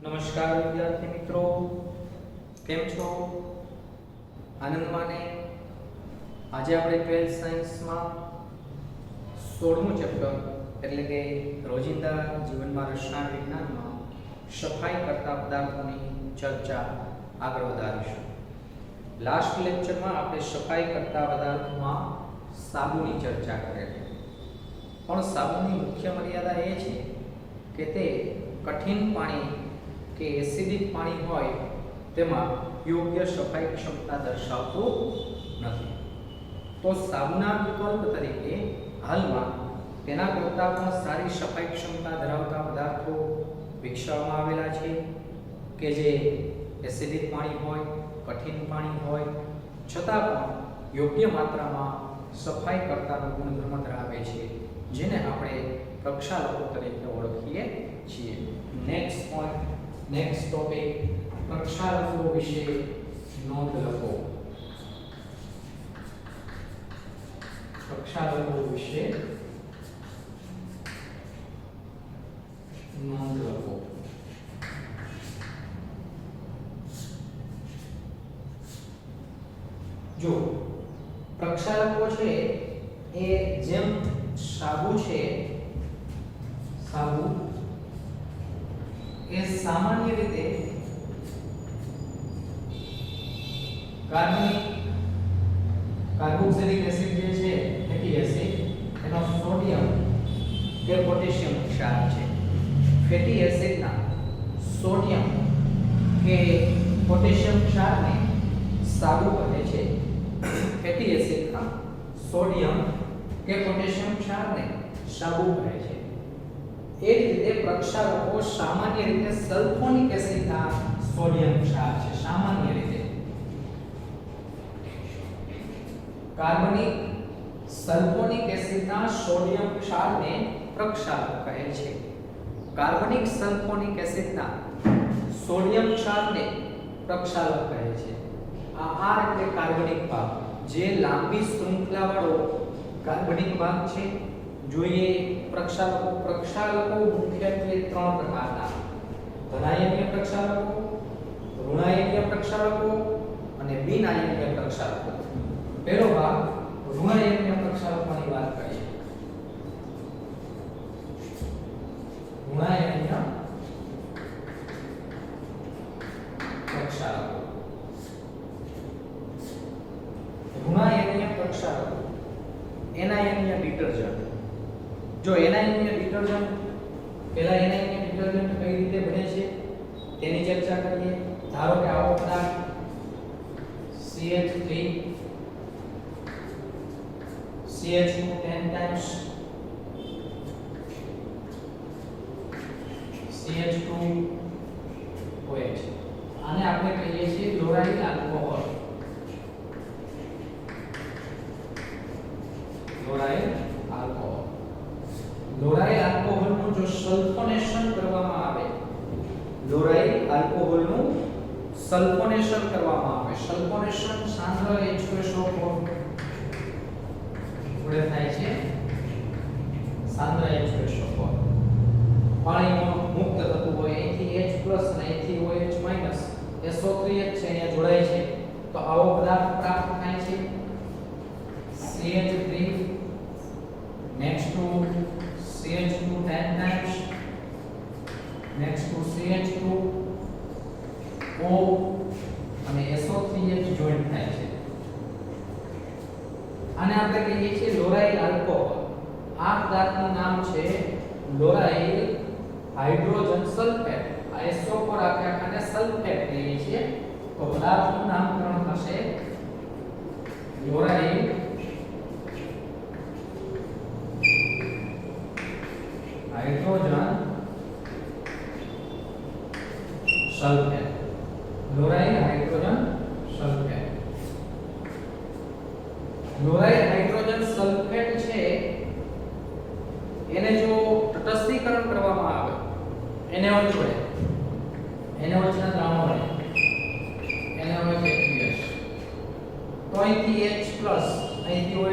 નમસ્કાર વિદ્યાર્થી મિત્રો, કેમ છો? આનંદમાં ને? આજે આપણે 12th સાયન્સમાં 16મું ચેપ્ટર એટલે કે રોજિંદા જીવનમાં રસાયણ વિજ્ઞાનમાં સફાઈ કરતા પદાર્થોની ચર્ચા આગળ વધારીશું. લાસ્ટ લેક્ચરમાં આપણે સફાઈ કરતા પદાર્થોમાં સાબુની ચર્ચા કરેલી, પણ સાબુની મુખ્ય મર્યાદા એ છે કે તે કઠિન પાણી કે એસિડિક પાણી હોય તેમાં યોગ્ય સફાઈ ક્ષમતા દર્શાવતું નથી. તો સાબુના વિકલ્પ તરીકે હાલમાં તેના કરતાં પણ સારી સફાઈ ક્ષમતા ધરાવતા પદાર્થો વિકસાવવામાં આવેલા છે કે જે એસિડિક પાણી હોય, કઠિન પાણી હોય છતાં પણ યોગ્ય માત્રામાં સફાઈ કરતાનો ગુણધર્મ ધરાવે છે, જેને આપણે પ્રક્ષાલકો તરીકે ઓળખીએ છીએ. નેક્સ્ટ પોઈન્ટ, નેક્સ્ટ ટોપિક, પ્રક્ષાલકો વિશે નોંધ લખો. પ્રક્ષાલકો વિશે નોંધ લખો. જો પ્રક્ષાલકો છે એ જેમ સાબુ છે, સાબુ એ સામાન્ય રીતે કાર્બોક્સિલિક એસિડ જે છે, ફેટી એસિડ, એનો સોડિયમ કે પોટેશિયમ ક્ષાર છે. ફેટી એસિડના સોડિયમ કે પોટેશિયમ ક્ષારને સાબુ કહે છે. ફેટી એસિડના સોડિયમ કે પોટેશિયમ ક્ષારને સાબુ કહે છે. એ જ રીતે પ્રક્ષાલકો સામાન્ય રીતે સલ્ફોનિક એસિડના સોડિયમ ક્ષાર છે. સામાન્ય રીતે કાર્બનિક સલ્ફોનિક એસિડના સોડિયમ ક્ષારને પ્રક્ષાલક કહે છે. કાર્બનિક સલ્ફોનિક એસિડના સોડિયમ ક્ષારને પ્રક્ષાલક કહે છે. આ એટલે કાર્બનિક ભાગ, જે લાંબી શૃંખલાવાળો કાર્બનિક ભાગ છે. જોઈએ પ્રક્ષાલકો મુખ્યત્વે 3 પ્રકારના: ધનાયનીય પ્રક્ષાલકો, ઋણાયનીય પ્રક્ષાલકો અને બિનાયનીય પ્રક્ષાલકો. પહેલો ભાગ ઋણાયનીય પ્રક્ષાલકોની વાત કરીએ. ઋણાયનીય પ્રક્ષાલકો. ઋણાયનીય પ્રક્ષાલકો, એનાયનીય ડિટર્જન્ટ. જો એનાયનીય ડિટર્જન્ટ, પહેલા એનાયનીય ડિટર્જન્ટ કઈ રીતે બને છે તેની ચર્ચા કરીએ. ધારો કે આવો પદાર્થ CH3 CH2 10 times CH2 OH, આને આપણે કહીએ છીએ chloride alcohol. Chloride alcohol. Chloride આલ્કોહોલનું જો સલ્ફોનેશન કરવામાં આવે, ક્લોરાઇડ આલ્કોહોલનું સલ્ફોનેશન કરવામાં આવે, સલ્ફોનેશન સાંદ્ર H2SO4 વડે થાય છે. સાંદ્ર H2SO4 પાણીમાં મુક્ત થતું હોય, અહીંથી H+ અને અહીંથી OH- SO3 છે અહીંયા જોડાય છે, તો આવો પદાર્થ પ્રાપ્ત થાય છે. CH3 next to CH2 10 times next to CH2 O અને SO3H જોઈન્ટ થાય છે. આને આપણે કહીએ છીએ લોરાઇલ આલ્કોહોલ. આ પદાર્થનું નામ છે લોરાઇલ હાઇડ્રોજન સલ્ફેટ. આ SO4 આને સલ્ફેટ કહીએ છીએ, તો પદાર્થનું નામકરણ થશે lauryl hydrogen sulphate. Chloride hydrogen sulphate. Chloride hydrogen sulphate છે એને જો તટસ્થીકરણ કરવામાં આવે NaOH વડે, NaOH ના દ્રાવણ વડે, NaOH aqueous, તો અહીંથી H+ અહીંથી OH-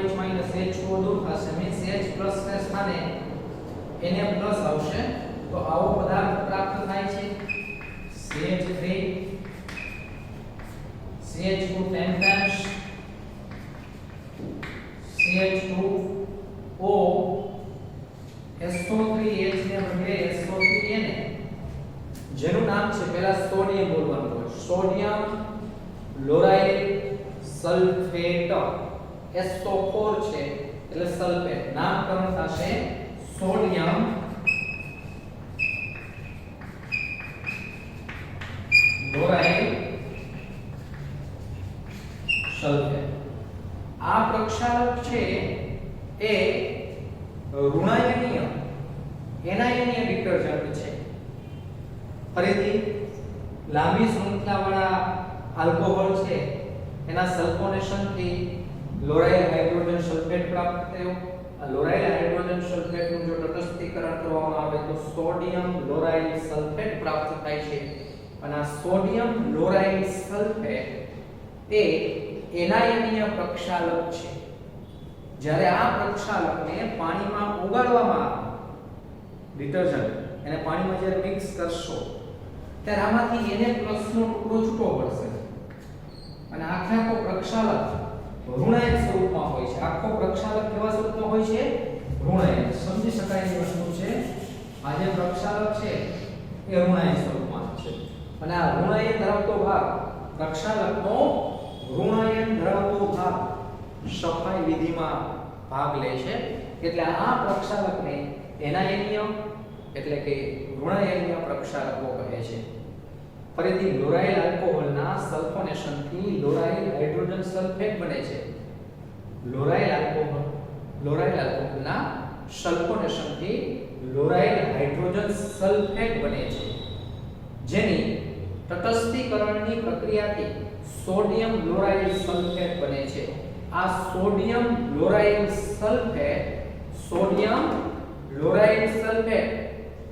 H2O દૂર થશે, મીન્સ H+ ને સ્થાને Na+ આવશે, તો આવો પદાર્થ પ્રાપ્ત થાય છે. CH3 CH2 10 times CH2O SO3H ને બદલે SO3 ને જેનું નામ છે પહેલા સોડિયમ બોલવાનું હોય સોડિયમ લોરાઇલ સલ્ફેટ SO4 છે એટલે સલ્ફેટ નામકરણ થશે સોડિયમ લોરાઇલ સલ્ફેટ આ પ્રક્ષાલક છે એ ઋણાયનીય એનાયનીય ડિટર્જન્ટ છે ફરીથી લાંબી શૃંખલાવાળા આલ્કોહોલ છે એના સલ્ફોનેશન થી લોરાઇલ હાઇડ્રોજન સલ્ફેટ પ્રાપ્ત થયો આ લોરાઇલ હાઇડ્રોજન સલ્ફેટ નું જો તટસ્થીકરણ કરવામાં આવે તો સોડિયમ લોરાઇલ સલ્ફેટ પ્રાપ્ત થાય છે અને આ સોડિયમ લોરાઇલ સલ્ફેટ એ એનાયનીય પ્રક્ષાલક છે જ્યારે આ પ્રક્ષાલકને પાણીમાં ઓગાળવામાં આવે ડિટર્જન્ટ એને પાણીમાં જ્યારે મિક્સ કરશો ત્યારે આમાંથી Na+ નો ટુકડો છૂટો પડશે અને આખો પ્રક્ષાલક ઋણાયન સ્વરૂપમાં હોય છે આખો પ્રક્ષાલક કેવા સ્વરૂપમાં હોય છે ઋણાયન સમજી શકાય એવી વસ્તુ છે આ જે પ્રક્ષાલક છે એ ઋણાયન સ્વરૂપમાં છે અને આ ઋણાયન ધરાવતો ભાગ પ્રક્ષાલકનો ઋણાયન ધરાવતો ભાગ સફાઈ વિધિમાં ભાગ લે છે એટલે આ પ્રક્ષાલકને એનાયનીય એટલે કે ઋણાયનીય પ્રક્ષાલકો કહે છે ફરીથી લોરાઇલ આલ્કોહોલના સલ્ફોનેશન થી લોરાઇલ હાઇડ્રોજન સલ્ફેટ બને છે લોરાઇલ આલ્કોહોલના સલ્ફોનેશન થી લોરાઇલ હાઇડ્રોજન સલ્ફેટ બને છે જેની તટસ્થીકરણની પ્રક્રિયાથી સોડિયમ લોરાઇલ સલ્ફેટ બને છે આ સોડિયમ લોરાઇલ સલ્ફેટ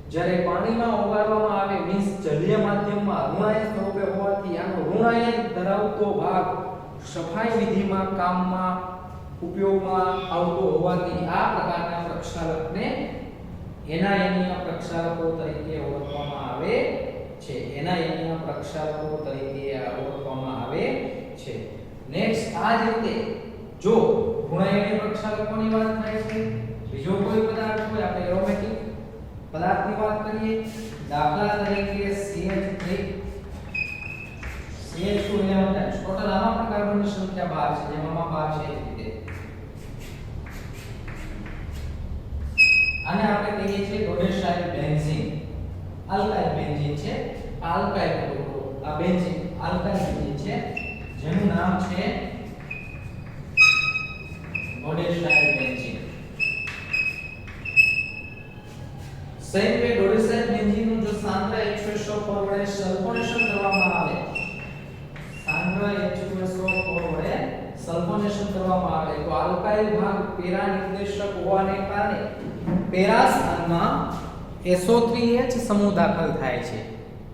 જ્યારે પાણીમાં ઓગાળવામાં આવે મીન્સ જલીય માધ્યમમાં ઋણાયન સ્વરૂપે હોવાથી આનો ઋણાયન ધરાવતો ભાગ સફાઈ વિધિમાં કામમાં ઉપયોગમાં આવતો હોવાથી આ પ્રકારના પ્રક્ષાલકને એનાયનીય પ્રક્ષાલકો તરીકે ઓળખવામાં આવે છે એનાયનીય પ્રક્ષાલકો તરીકે ઓળખવામાં આવે છે નેક્સ્ટ આ જ રીતે જો ઋણાયનીય પ્રક્ષાલકોની વાત થાય છે બીજો કોઈ પદાર્થ હોય આપણે એરોમેટિક પદાર્થની વાત કરીએ દાખલા તરીકે CH3 CH2 11 times ટોટલ આમાં પણ કાર્બનની સંખ્યા 12 છે જેમાં 12 છે એ રીતે આને આપણે કહીએ છીએ ડોડેસાઇલ બેન્ઝીન આલ્કાઇલ બેન્ઝીન છે આલ્કાઇલ આ બેન્ઝીન આલ્કાઇલ બેન્ઝીન છે જેનું નામ છે ડોડેસાઇલ બેન્ઝીન સેમ વે ડોડેસાઇલ બેન્ઝીન નું જો સાંદ્ર H2SO4 વડે સલ્ફોનેશન કરવામાં આવે સાંદ્ર H2SO4 વડે સલ્ફોનેશન કરવામાં આવે તો આલ્કાઇલ ભાગ પેરા નિર્દેશક હોવાને કારણે પેરા સ્થાનમાં SO3H સમૂહ દાખલ થાય છે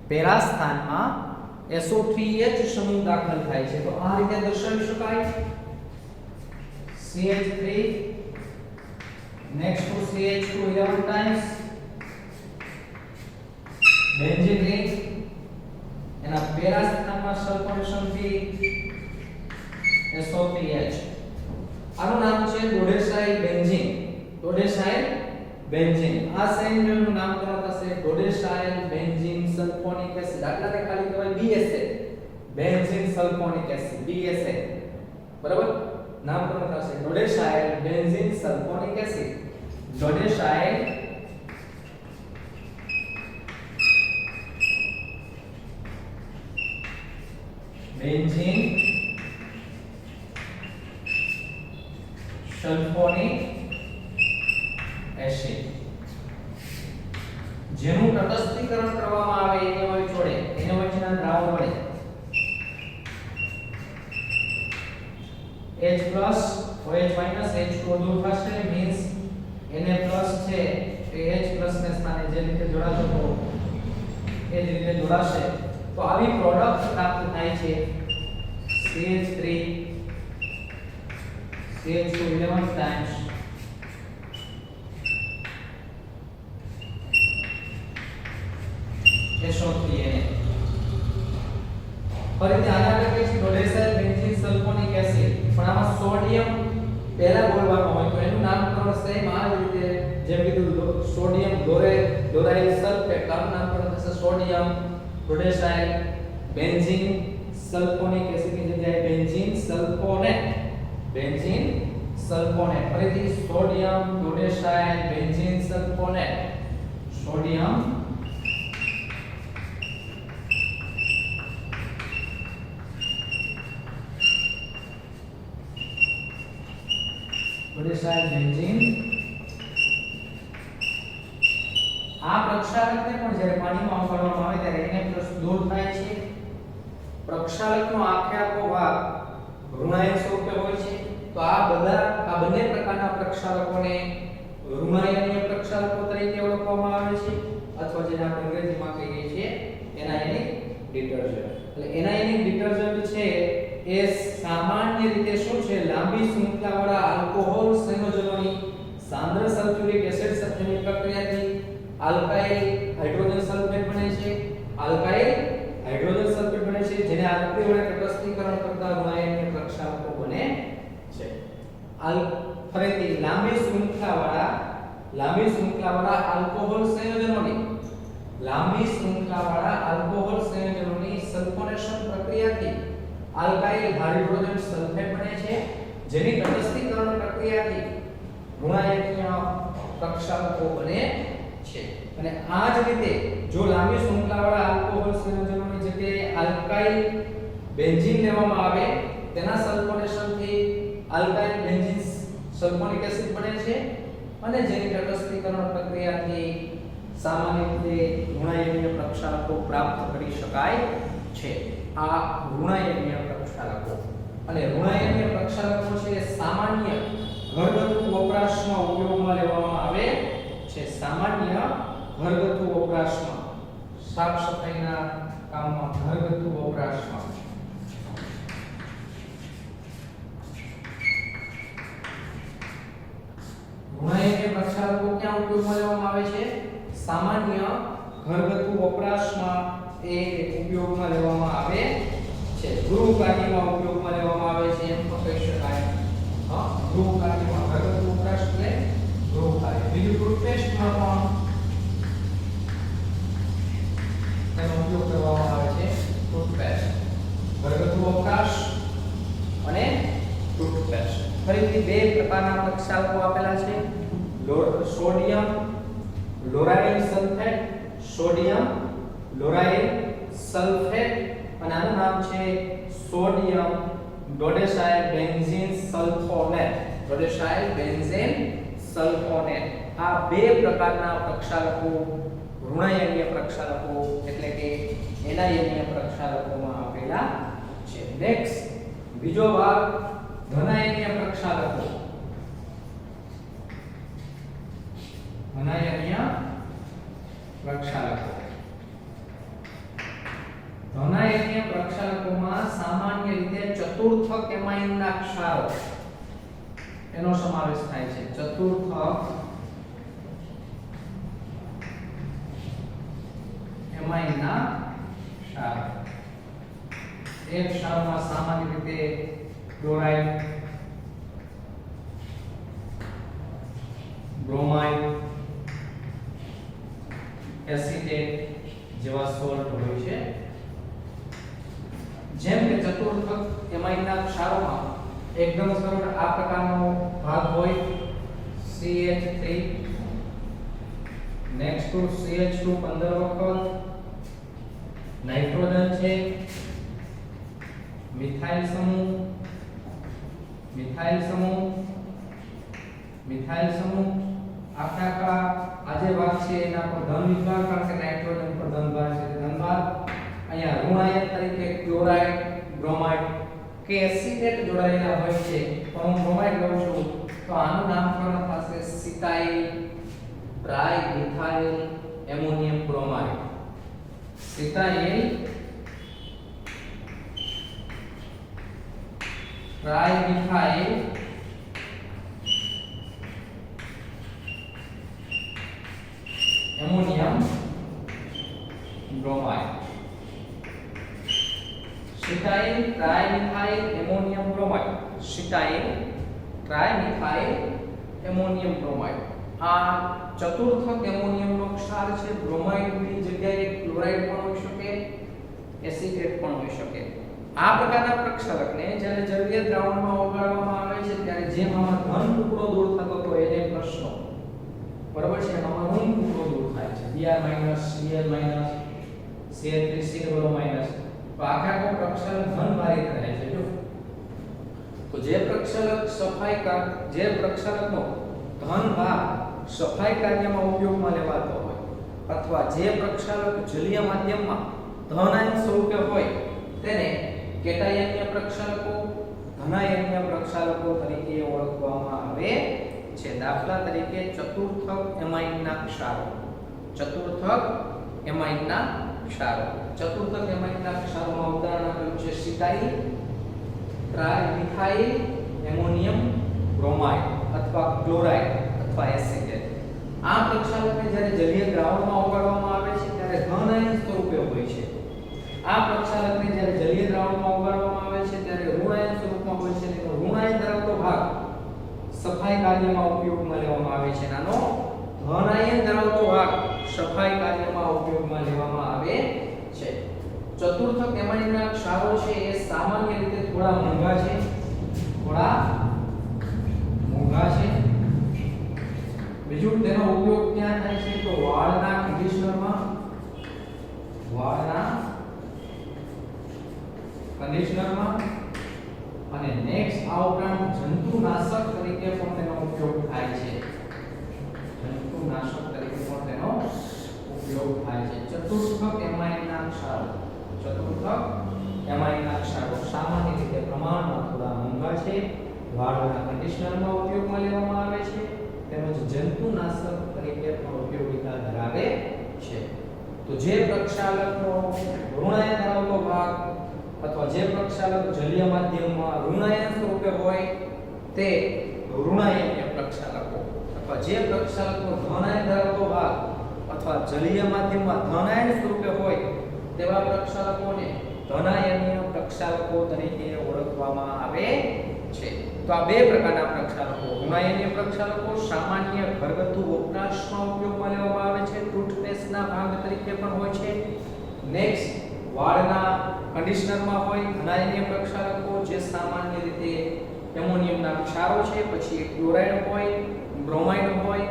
પેરા સ્થાનમાં SO3H સમૂહ દાખલ થાય છે તો આ રીતે દર્શાવી શકાય CH3 next to CH2 11 times benzene ring એના પેરા સ્થાનમાં સલ્ફોનેશન થી SO3H આનું નામ છે ડોડેસાઇલ બેન્ઝીન આ સંયોજનનું નામકરણ થશે ડોડેસાઇલ બેન્ઝીન સલ્ફોનિક એસિડ દાખલા ખાલી કહેવાય BSA benzene sulphonic acid BSA બરાબર નામકરણ થશે dodecyl benzene sulphonic acid dodecyl benzene sulphonic acid જેનું તટસ્થીકરણ કરવામાં આવે એને વચ્ચે વચ્ચેના દ્રાવણ વડે H+ OH- H2O દૂર થશે મીન્સ Na+ છે એ H+ ને સ્થાને જે રીતે જોડાતો હતો એ જ રીતે જોડાશે તો આવી પ્રોડક્ટ પ્રાપ્ત થાય છે CH3 CH2 11 times SO3Na ફરીથી આને આપણે કહીએ છીએ ડોડેસાઇલ બેન્ઝીન સલ્ફોનિક એસિડ પણ આમાં સોડિયમ પહેલા બોલવાનું હોય તો એનું નામકરણ સેમ આ જ રીતે જેમ કીધું સોડિયમ ક્લોરાઇલ સલ્ફેટ આનું નામકરણ થશે sodium dodecyl benzene sulphonic acid ની જગ્યાએ બેન્ઝીન સલ્ફોનેટ ફરીથી sodium dodecyl benzene sulphonate sodium dodecyl benzene આ પ્રક્ષાલકને પણ જ્યારે પાણીમાં ઉકાળવામાં આવે ત્યારે NH+ દૂર થાય છે પ્રક્ષાલકનો આખો ભાગ ઋણાયન સ્વરૂપે હોય છે તો આ બંને પ્રકારના પ્રક્ષાલકોને ઋણાયનીય પ્રક્ષાલકો તરીકે ઓળખવામાં આવે છે અથવા જેને આપણે અંગ્રેજીમાં કહીએ છીએ એનાયનિક ડિટર્જન્ટ એટલે એનાયનિક ડિટર્જન્ટ છે એ સામાન્ય રીતે શું છે લાંબી શૃંખલાવાળા આલ્કોહોલ સંયોજનોની સાંદ્ર સલ્ફ્યુરિક એસિડ સલ્ફેટની પ્રક્રિયાથી આલ્કાઇલ હાઇડ્રોજન સલ્ફેટ બને છે આલ્કાઇલ હાઇડ્રોજન સલ્ફેટ બને છે જેને આલ્કલી વડે તટસ્થીકરણ કરતા ઋણાયનીય પ્રક્ષાલકો બને છે ફરીથી લાંબી શૃંખલાવાળા આલ્કોહોલ સંયોજનોની સલ્ફોનેશન પ્રક્રિયાથી આલ્કાઇલ હાઇડ્રોજન સલ્ફેટ બને છે જેની તટસ્થીકરણ પ્રક્રિયાથી ઋણાયનીય પ્રક્ષાલકો બને છે અને આ જ રીતે જો લાંબી શૃંખલાવાળા આલ્કોહોલ સંયોજનોની જગ્યાએ આલ્કાઇલ બેન્ઝીન લેવામાં આવે તેના સલ્ફોનેશનથી આલ્કાઇલ બેન્ઝીન સલ્ફોનિક એસિડ બને છે અને જેની તટસ્થીકરણ પ્રક્રિયાથી સામાન્ય રીતે ઋણાયનીય પ્રક્ષાલકો પ્રાપ્ત કરી શકાય છે આ ઋણાયનીય પ્રક્ષાલકો અને ઋણાયનીય પ્રક્ષાલકો છે સામાન્ય ઘરગથ્થુ વપરાશમાં ઉપયોગમાં લેવામાં આવે છે સામાન્ય ઘરગથ્થુ વપરાશમાં સાફ સફાઈના કામમાં ઘરગથ્થુ વપરાશમાં ઋણાયનીય પ્રક્ષાલકો ક્યાં ઉપયોગમાં લેવામાં આવે છે સામાન્ય ઘરગથ્થુ વપરાશમાં એ ઉપયોગમાં લેવામાં આવે છે ગૃહકાર્યમાં ઉપયોગમાં લેવામાં આવે છે એમ પણ કહી શકાય ગૃહકાર્યમાં ઘરગથ્થુ વપરાશ એટલે ગૃહકાર્ય બીજું ટૂથપેસ્ટમાં પણ તેનો ઉપયોગ કરવામાં આવે છે ટૂથપેસ્ટ ઘરગથ્થુ વપરાશ અને ટૂથપેસ્ટ ફરીથી બે પ્રકારના પ્રક્ષાલકો આપેલા છે સોડિયમ લોરાઇલ સલ્ફેટ અને આનું નામ છે સોડિયમ ડોડેસાઇલ બેન્ઝીન સલ્ફોનેટ આ બે પ્રકારના પ્રક્ષાલકો ઋણાયનીય પ્રક્ષાલકો એટલે કે એનાયનીય પ્રક્ષાલકોમાં આપેલા છે નેક્સ્ટ બીજો ભાગ ધનાયનીય પ્રક્ષાલકો ધનાયનીય પ્રક્ષાલકોમાં સામાન્ય રીતે ચતુર્થક એમાઇનના ક્ષારો એનો સમાવેશ થાય છે ચતુર્થક એમાઇનના ક્ષાર એક ક્ષારમાં સામાન્ય રીતે ક્લોરાઇડ બ્રોમાઇડ એસિટેટ જેવા સોલ્ટ હોય છે જેમ કે ચતુર્થક એમાઇનના ક્ષારોમાં એકદમ સરળ આ પ્રકારનો ભાગ હોય CH3 નેક્સ્ટ ટુ CH2 15 વખત નાઇટ્રોજન છે મિથાઇલ સમૂહ આખા આ જે ભાગ છે એના પર ધન વિભાગ કારણ કે નાઇટ્રોજન પર ધન ભાર છે ધન ભાર અહીંયા ઋણાયન તરીકે ક્લોરાઇડ બ્રોમાઇડ કે એસિટેટ જોડાયેલા હોય છે પણ હું બ્રોમાઇડ લઉં છું તો આનું નામકરણ થશે cetyl trimethyl ammonium bromide cetyl trimethyl ammonium bromide cetyl trimethyl ammonium bromide. Cetyl trimethyl ammonium bromide. આ ચતુર્થક એમોનિયમનો ક્ષાર છે. બ્રોમાઇડની જગ્યાએ ક્લોરાઇડ પણ હોઈ શકે, એસિટેટ પણ હોઈ શકે. આ પ્રકારના પ્રક્ષાલકને જ્યારે જલીય દ્રાવણમાં ઓગાળવામાં આવે છે ત્યારે જેમ આમાં ધન ટુકડો દૂર થતો હતો એને પ્રશ્નો, બરાબર છે, આમાં ઋણ ટુકડો દૂર થાય છે. Br- Cl- Cl3 તો આખા કો પ્રક્ષાલક ધન ભારિત રહે છે. જો તો જે પ્રક્ષાલકનો ધન ભાગ સફાઈ કાર્યમાં ઉપયોગમાં લેવાતો હોય અથવા જે પ્રક્ષાલક જલીય માધ્યમમાં ધનાયન સ્વરૂપે હોય તેને કેટાયનીય પ્રક્ષાલકો, ધનાયનીય પ્રક્ષાલકો તરીકે ઓળખવામાં આવે છે. દાખલા તરીકે ચતુર્થક એમાઇનના ક્ષારો. ચતુર્થક એમાઇનના ક્ષારો. ચતુર્થક એમાઇનના ક્ષારોમાં ઉદાહરણ આપેલું છે સિટાઇલ ટ્રાઇમિથાઇલ એમોનિયમ બ્રોમાઇડ અથવા ક્લોરાઇડ અથવા એસિટેટ. આ પ્રક્ષાલકને જ્યારે જલીય દ્રાવણમાં ઓગાળવામાં આવે છે ત્યારે ધનાયન સ્વરૂપે હોય છે. આ પ્રક્ષાલકને જ્યારે જલીય દ્રાવણમાં ઓગાળવામાં આવે છે ત્યારે ઋણાયન સ્વરૂપમાં હોય છે. તેનો ઋણાયન ધરાવતો ભાગ સફાઈ કાર્યમાં ઉપયોગમાં લેવામાં આવે છે. નાનો ધનાયન ધરાવતો ભાગ સફાઈ કાર્યમાં ઉપયોગમાં લેવામાં આવે છે. ચતુર્થક એમાઇનના ક્ષારો છે એ સામાન્ય રીતે થોડા મોંઘા છે. બીજું તેનો ઉપયોગ ક્યાં થાય છે તો વાળના કન્ડિશનરમાં અને નેક્સ્ટ આ ઉપરાંત જંતુનાશક તરીકે પણ તેનો ઉપયોગ થાય છે. જંતુનાશક તરીકે પણ તેનો ઉપયોગ થાય છે. ચતુર્થક એમાઇનના ક્ષારો સામાન્ય રીતે પ્રમાણમાં થોડા મોંઘા છે. વાળના કન્ડિશનરમાં ઉપયોગમાં લેવામાં આવે છે તેમજ જંતુનાશક તરીકે પણ ઉપયોગિતા ધરાવે છે. તો જે પ્રક્ષાલકનો ઋણાયન ધરાવતો ભાગ અથવા જે પ્રક્ષાલક જલીય માધ્યમમાં ઋણાયન સ્વરૂપે હોય તે ઋણાયનીય પ્રક્ષાલકો અથવા જે પ્રક્ષાલકનો ધનાયન ધરાવતો ભાગ અથવા જલીય માધ્યમમાં ધનાયન સ્વરૂપે હોય તેવા પ્રક્ષાલકોને ધનાયનીય પ્રક્ષાલકો તરીકે ઓળખવામાં આવે છે. તો આ બે પ્રકારના પ્રક્ષાલકો, ઋણાયનીય પ્રક્ષાલકો સામાન્ય ઘરગથ્થુ વપરાશમાં ઉપયોગમાં લેવામાં આવે છે, ટૂથપેસ્ટના ભાગ તરીકે પણ હોય છે. નેક્સ્ટ વાળના કન્ડિશનરમાં હોય ધનાયનીય પ્રક્ષાલકો જે સામાન્ય રીતે એમોનિયમના ક્ષારો છે, પછી ક્લોરાઇડ હોય, બ્રોમાઇડ હોય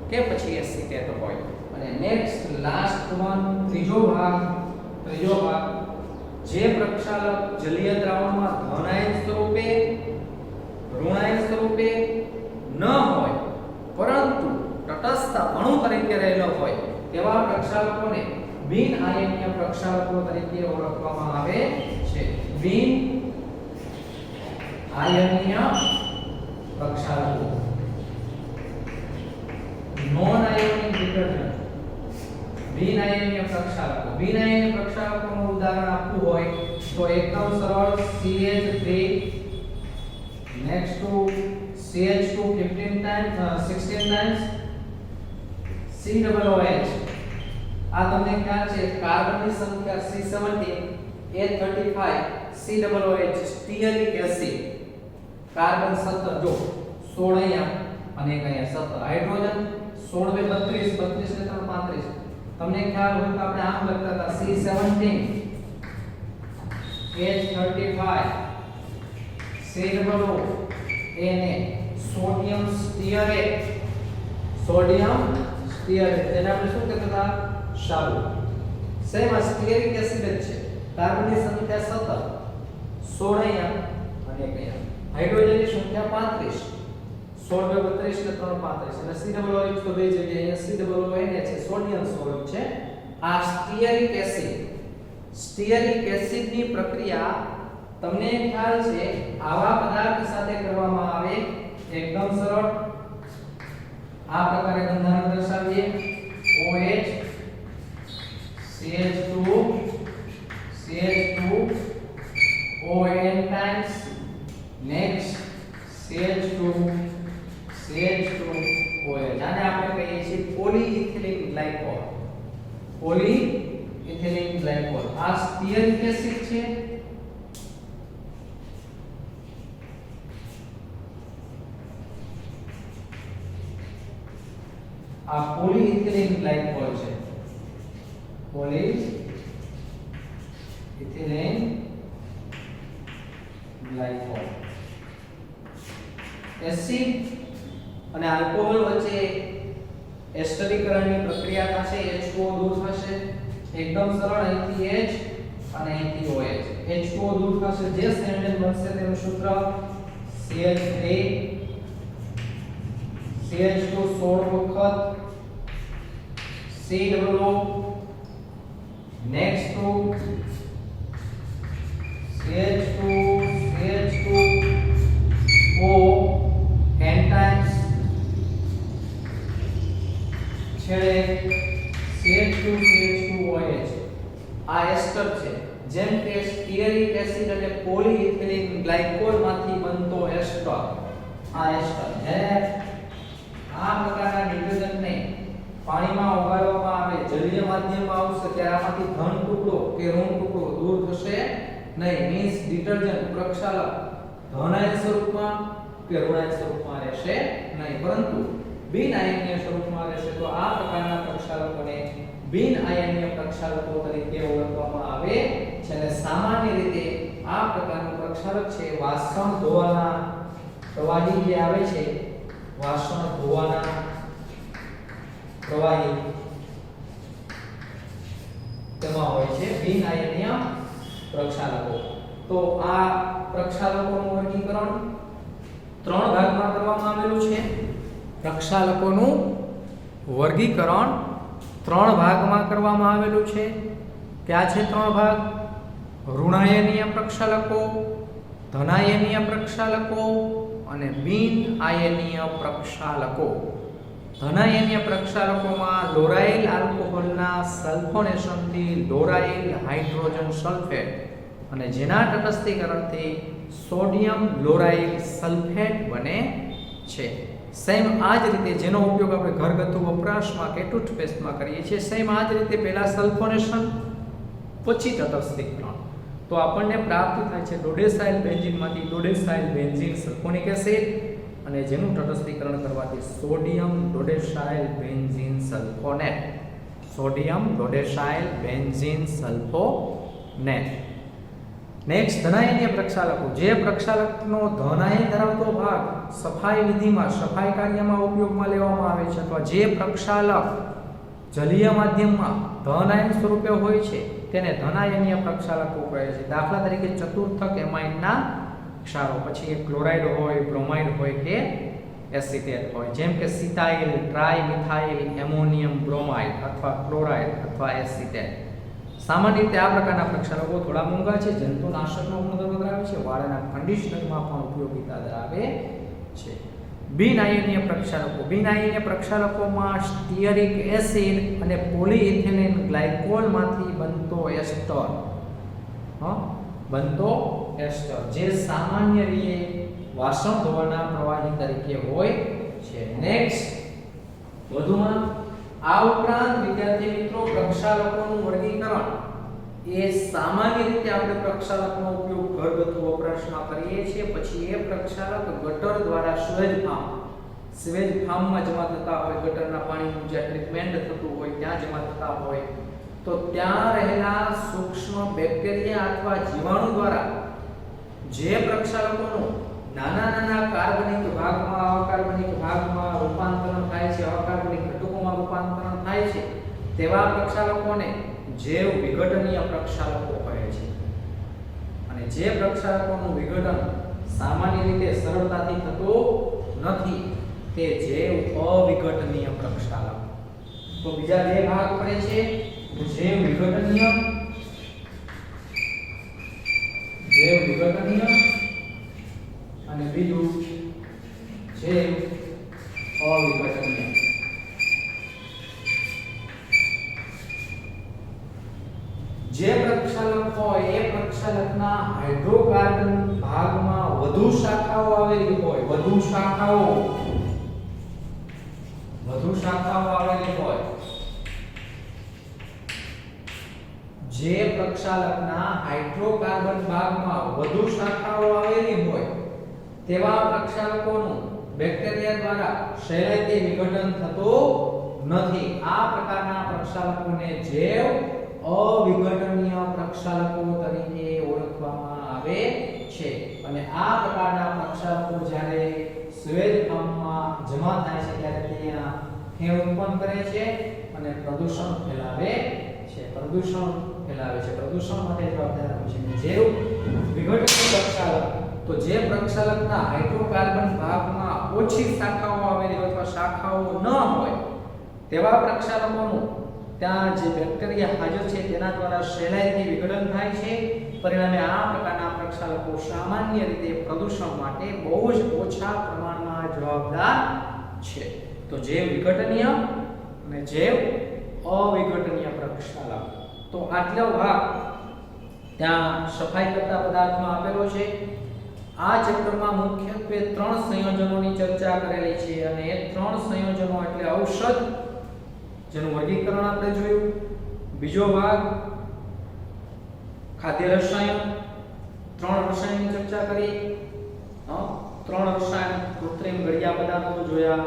કે પછી એસિટેટ હોય. અને નેક્સ્ટ લાસ્ટ વન ત્રીજો ભાગ જે પ્રક્ષાલક જલીય દ્રાવણમાં ધનાયન સ્વરૂપે, ઋણાયન સ્વરૂપે ન હોય પરંતુ તટસ્થ અણુ તરીકે રહેલો હોય તેવા પ્રક્ષાલકોને બિન આયનીય પ્રક્ષાલકો તરીકે ઓળખવામાં આવે છે. બિન આયનીય પ્રક્ષાલકો, નોન આયોનિક ડિટર્જન્ટ. બિન આયનીય પ્રક્ષાલકોનું ઉદાહરણ આપવું હોય તો એકદમ સરળ CH3 next to CH2 16 times COOH. આ તમને ખ્યાલ છે કાર્બનની સંખ્યા C17 A35 COOH stearic acid. Carbon 17 જો 16 અહીંયા અને એક અહીંયા 17. હાઇડ્રોજન 16 32 32 ને 3 35. તમને ખ્યાલ હોય તો આપણે આમ લખતા હતા C17 H35 COOH એને સોડિયમ સ્ટીઅરેટ. તેને આપણે શું કહેતા હતા સારું. સેમ આ સ્ટીઅરિક એસિડ જ છે. કાર્બનની સંખ્યા 17 16 અહીંયા અને એક અહીંયા. હાઇડ્રોજનની સંખ્યા 35 16 32 ને 3 35 અને COOH તો બે જગ્યાએ અહીંયા COOH છે સોડિયમ સ્વરૂપ છે. આ સ્ટીઅરિક એસિડની પ્રક્રિયા તમને ખ્યાલ છે આવા પદાર્થ સાથે કરવામાં આવે એકદમ સરળ. આ પ્રકારે બંધારણ દર્શાવીએ OH CH2 ON times next CH2 OH. આને આપણે કહીએ છીએ પોલીઇથિલિક ગ્લાયકોલ. આ સ્ટીઅરિક એસિડ છે. કાર્બનની સંખ્યા 17 16 અહીંયા અને એક અહીંયા. હાઇડ્રોજનની સંખ્યા 35 16 32 ને 3 35 અને COOH તો બે જગ્યાએ અહીંયા COOH તો બે જગ્યાએ અહીંયા COOH અને COOH તો બે જગ્યાએ અહીંયા COOH. આ પ્રક્રિયા તમને ખ્યાલ છે આવા પદાર્થ સાથે કરવામાં આવે એકદમ સરળ. આ પ્રકારે બંધારણ દર્શાવીએ OH CH2 CH2 ON times next CH2 OH. જાણે આપણે કહીએ છીએ પોલીઇથિલિક ગ્લાયકોલ. આ પોલીઇથિલિન ગ્લાયકોલ છે, પોલીઇથિલિન ગ્લાયકોલ. એસિડ અને આલ્કોહોલ વચ્ચે એસ્ટરીકરણની પ્રક્રિયા થશે, H2O દૂર થશે, એકદમ સરળ, અહીંથી H અને અહીંથી OH. H2O દૂર થશે, જે સંયોજન બનશે તેનું સૂત્ર CH3 CH2 16 વખત COO next to CH2 O n times છેડે CH2OH. આ એસ્ટર છે, જેમ કે સ્ટીઅરિક એસિડ અને પોલીઇથિલિન ગ્લાયકોલ માંથી બનતો એસ્ટર. આ એસ્ટર છે. આ પ્રકારના ડિટર્જન્ટને પાણીમાં ઓગાળવામાં આવે, જલીય માધ્યમમાં આવશે ત્યારે આમાંથી ઘન ટુકડો કે ઋણ ટુકડો દૂર થશે નહીં. મીન્સ ડિટર્જન્ટ પ્રક્ષાલક ધન આયન સ્વરૂપમાં કે ઋણ આયન સ્વરૂપમાં રહેશે નહીં, પરંતુ બિન આયનીય સ્વરૂપમાં રહેશે. તો આ પ્રકારના પ્રક્ષાલકોને બિન આયનીય પ્રક્ષાલકો તરીકે ઓળખવામાં આવે છે. અને સામાન્ય રીતે આ પ્રકારનું પ્રક્ષાલક છે વાસણ ધોવાના પ્રવાહી જે આવે છે, વાસણ ધોવાના પ્રવાહી તેમાં હોય છે બિન આયનીય પ્રક્ષાલકો. તો આ પ્રક્ષાલકોનું વર્ગીકરણ 3 ભાગમાં કરવામાં આવેલું છે. પ્રક્ષાલકોનું વર્ગીકરણ 3 ભાગમાં કરવામાં આવેલું છે. કયા છે 3 ભાગ? ઋણાયનીય પ્રક્ષાલકો, ધનાયનીય પ્રક્ષાલકો અને બિન આયનીય પ્રક્ષાલકો. ધનાયનીય પ્રક્ષાલકોમાં લોરાઇલ આલ્કોહોલના સલ્ફોનેશનથી લોરાઇલ હાઇડ્રોજન સલ્ફેટ અને જેના તટસ્થીકરણથી સોડિયમ લોરાઇલ સલ્ફેટ બને છે. સેમ આ જ રીતે જેનો ઉપયોગ આપણે ઘરગથ્થુ વપરાશમાં કે ટૂથપેસ્ટમાં કરીએ છીએ, સેમ આ જ રીતે પહેલા સલ્ફોનેશન પછી તટસ્થીકરણ. તો આપણને પ્રાપ્ત થાય છે ડોડેસાઇલ બેન્ઝીનમાંથી ડોડેસાઇલ બેન્ઝીન સલ્ફોનિક એસિડ અને જેનું તટસ્થીકરણ કરવાથી sodium dodecyl benzene sulphonate. Sodium dodecyl benzene sulphonate. Next ધનાયનીય પ્રક્ષાલકો. જે પ્રક્ષાલકનો ધનાયન ધરાવતો ભાગ સફાઈ વિધિમાં સફાઈ કાર્યમાં ઉપયોગમાં લેવામાં આવે છે, અથવા જે પ્રક્ષાલક જલીય માધ્યમમાં ધનાયન સ્વરૂપે હોય છે તેને ધનાયનીય પ્રક્ષાલકો કહે છે. દાખલા તરીકે ચતુર્થક એમાઇનના ક્ષારો, પછી એક ક્લોરાઇડ હોય, બ્રોમાઇડ હોય કે એસિટેટ હોય, જેમ કે સિટાઇલ, ટ્રાઇમિથાઇલ એમોનિયમ બ્રોમાઇડ અથવા ક્લોરાઇડ અથવા એસિટેટ. સામાન્ય રીતે આ પ્રકારના પ્રક્ષાલકો થોડા મોંઘા છે, જંતુનાશકનો ગુણધર્મ ધરાવે છે, વાળના કન્ડિશનરમાં પણ ઉપયોગિતા ધરાવે છે. બિન આયનીય પ્રક્ષાલકો. બિન આયનીય પ્રક્ષાલકોમાં સ્ટીઅરિક એસિડ અને પોલીઇથિલિન ગ્લાયકોલમાંથી બનતો એસ્ટર જે સામાન્ય રીતે વાસણ ધોવાના પ્રવાહી તરીકે હોય છે. નેક્સ્ટ વધુમાં આ ઉપરાંત વિદ્યાર્થી મિત્રો પ્રક્ષાલકોનું વર્ગીકરણ એ સામાન્ય રીતે આપણે પ્રક્ષાલકનો ઉપયોગ ઘરગથ્થુ વપરાશમાં કરીએ છીએ. પછી એ પ્રક્ષાલક ગટર દ્વારા સ્વેજ ફાર્મમાં જમા થતા હોય, ગટરના પાણીનું જે ટ્રીટમેન્ટ થતું હોય ત્યાં જમા થતા હોય, તો ત્યાં રહેલા સૂક્ષ્મ બેક્ટેરિયા અથવા જીવાણુ દ્વારા જે પ્રક્ષાલકોનું નાના કાર્બનિક ભાગમાં અકાર્બનિક ભાગમાં રૂપાંતરણ થાય છે, અકાર્બનિક ઘટકોમાં રૂપાંતરણ થાય છે, તેવા પ્રક્ષાલકોને જૈવ વિઘટનીય પ્રક્ષાલકો કહે છે. અને જે પ્રક્ષાલકોનું વિઘટન સામાન્ય રીતે સરળતાથી થતું નથી તે જૈવ અવિઘટનીય પ્રક્ષાલક. તો બીજા 2 ભાગ પડે છે, જૈવ વિઘટનીય અને બીજું જૈવ અવિઘટનીય. જે પ્રક્ષાલક હોય એ પ્રક્ષાલકના હાઇડ્રોકાર્બન ભાગમાં વધુ શાખાઓ આવેલી હોય, વધુ શાખાઓ આવેલી હોય, જે પ્રક્ષાલકના હાઇડ્રોકાર્બન ભાગમાં વધુ શાખાઓ આવેલી હોય તેવા પ્રક્ષાલકોનું બેક્ટેરિયા દ્વારા સહેલાઈથી વિઘટન થતું નથી. આ પ્રકારના પ્રક્ષાલકોને જૈવ અવિઘટનીય પ્રક્ષાલકો તરીકે ઓળખવામાં આવે છે. અને આ પ્રકારના પ્રક્ષાલકો જ્યારે શ્વેતકણમાં જમા થાય છે ત્યારે ત્યાં ફેણ ઉત્પન્ન કરે છે અને પ્રદૂષણ ફેલાવે છે. પ્રદૂષણ માટે જવાબદાર હોય છે. જૈવ વિઘટનીય પ્રક્ષાલક તો જે પ્રક્ષાલકના હાઇડ્રોકાર્બન ભાગમાં ઓછી શાખાઓ આવેલી હોય અથવા શાખાઓ ન હોય તેવા પ્રક્ષાલકોનું ત્યાં જે બેક્ટેરિયા હાજર છે તેના દ્વારા સહેલાઈથી વિઘટન થાય છે. પરિણામે આ પ્રકારના પ્રક્ષાલકો સામાન્ય રીતે પ્રદૂષણ માટે બહુ જ ઓછા પ્રમાણમાં જવાબદાર છે. તો જૈવ વિઘટનીય અને જૈવ અવિઘટનીય પ્રક્ષાલક. તો આટલો ભાગ ત્યાં સફાઈ કરતા પદાર્થમાં આપેલો છે. આ ચેપ્ટરમાં મુખ્યત્વે 3 સંયોજનોની ચર્ચા કરેલી છે અને એ 3 સંયોજનો એટલે ઔષધ જેનું વર્ગીકરણ આપણે જોયું. બીજો ભાગ ખાદ્ય રસાયણ, 3 રસાયણની ચર્ચા કરી. 3 રસાયણ કૃત્રિમ ગળ્યા પદાર્થો જોયા,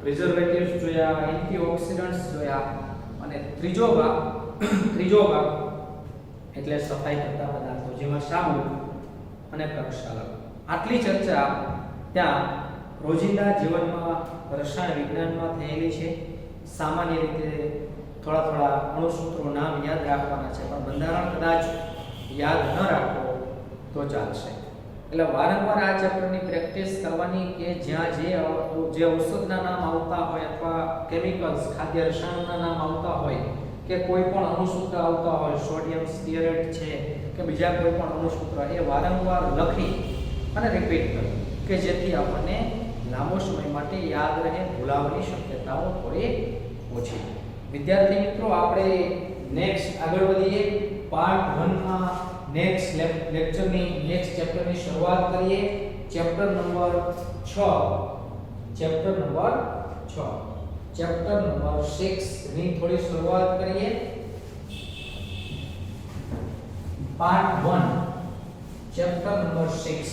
પ્રિઝર્વેટિવ્સ જોયા, એન્ટીઓક્સિડન્ટ્સ જોયા અને ત્રીજો ભાગ એટલે સફાઈ કરતા પદાર્થો જેમાં સાબુ અને પ્રક્ષાલક. આટલી ચર્ચા ત્યાં રોજિંદા જીવનમાં રસાયણ વિજ્ઞાનમાં થયેલી છે. સામાન્ય રીતે થોડા અણુસૂત્રો નામ યાદ રાખવાના છે, પણ બંધારણ કદાચ યાદ ન રાખો તો ચાલશે. એટલે વારંવાર આ ચેપ્ટરની પ્રેક્ટિસ કરવાની કે જ્યાં જે ઔષધના નામ આવતા હોય અથવા કેમિકલ્સ ખાદ્ય રસાયણોના નામ આવતા હોય કે કોઈ પણ અણુસૂત્ર આવતા હોય, સોડિયમ સ્ટીઅરેટ છે કે બીજા કોઈ પણ અણુસૂત્ર, એ વારંવાર લખી અને રિપીટ કરવું કે જેથી આપણને લાંબો સમય માટે યાદ રહે, ભૂલાવાની શક્યતાઓ થોડી ઓછી. વિદ્યાર્થી મિત્રો, આપણે નેક્સ્ટ આગળ વધીએ. પાર્ટ 1 માં નેક્સ્ટ ચેપ્ટરની શરૂઆત કરીએ. ચેપ્ટર નંબર 6 ની થોડી શરૂઆત કરીએ. Part 1 chapter number 6.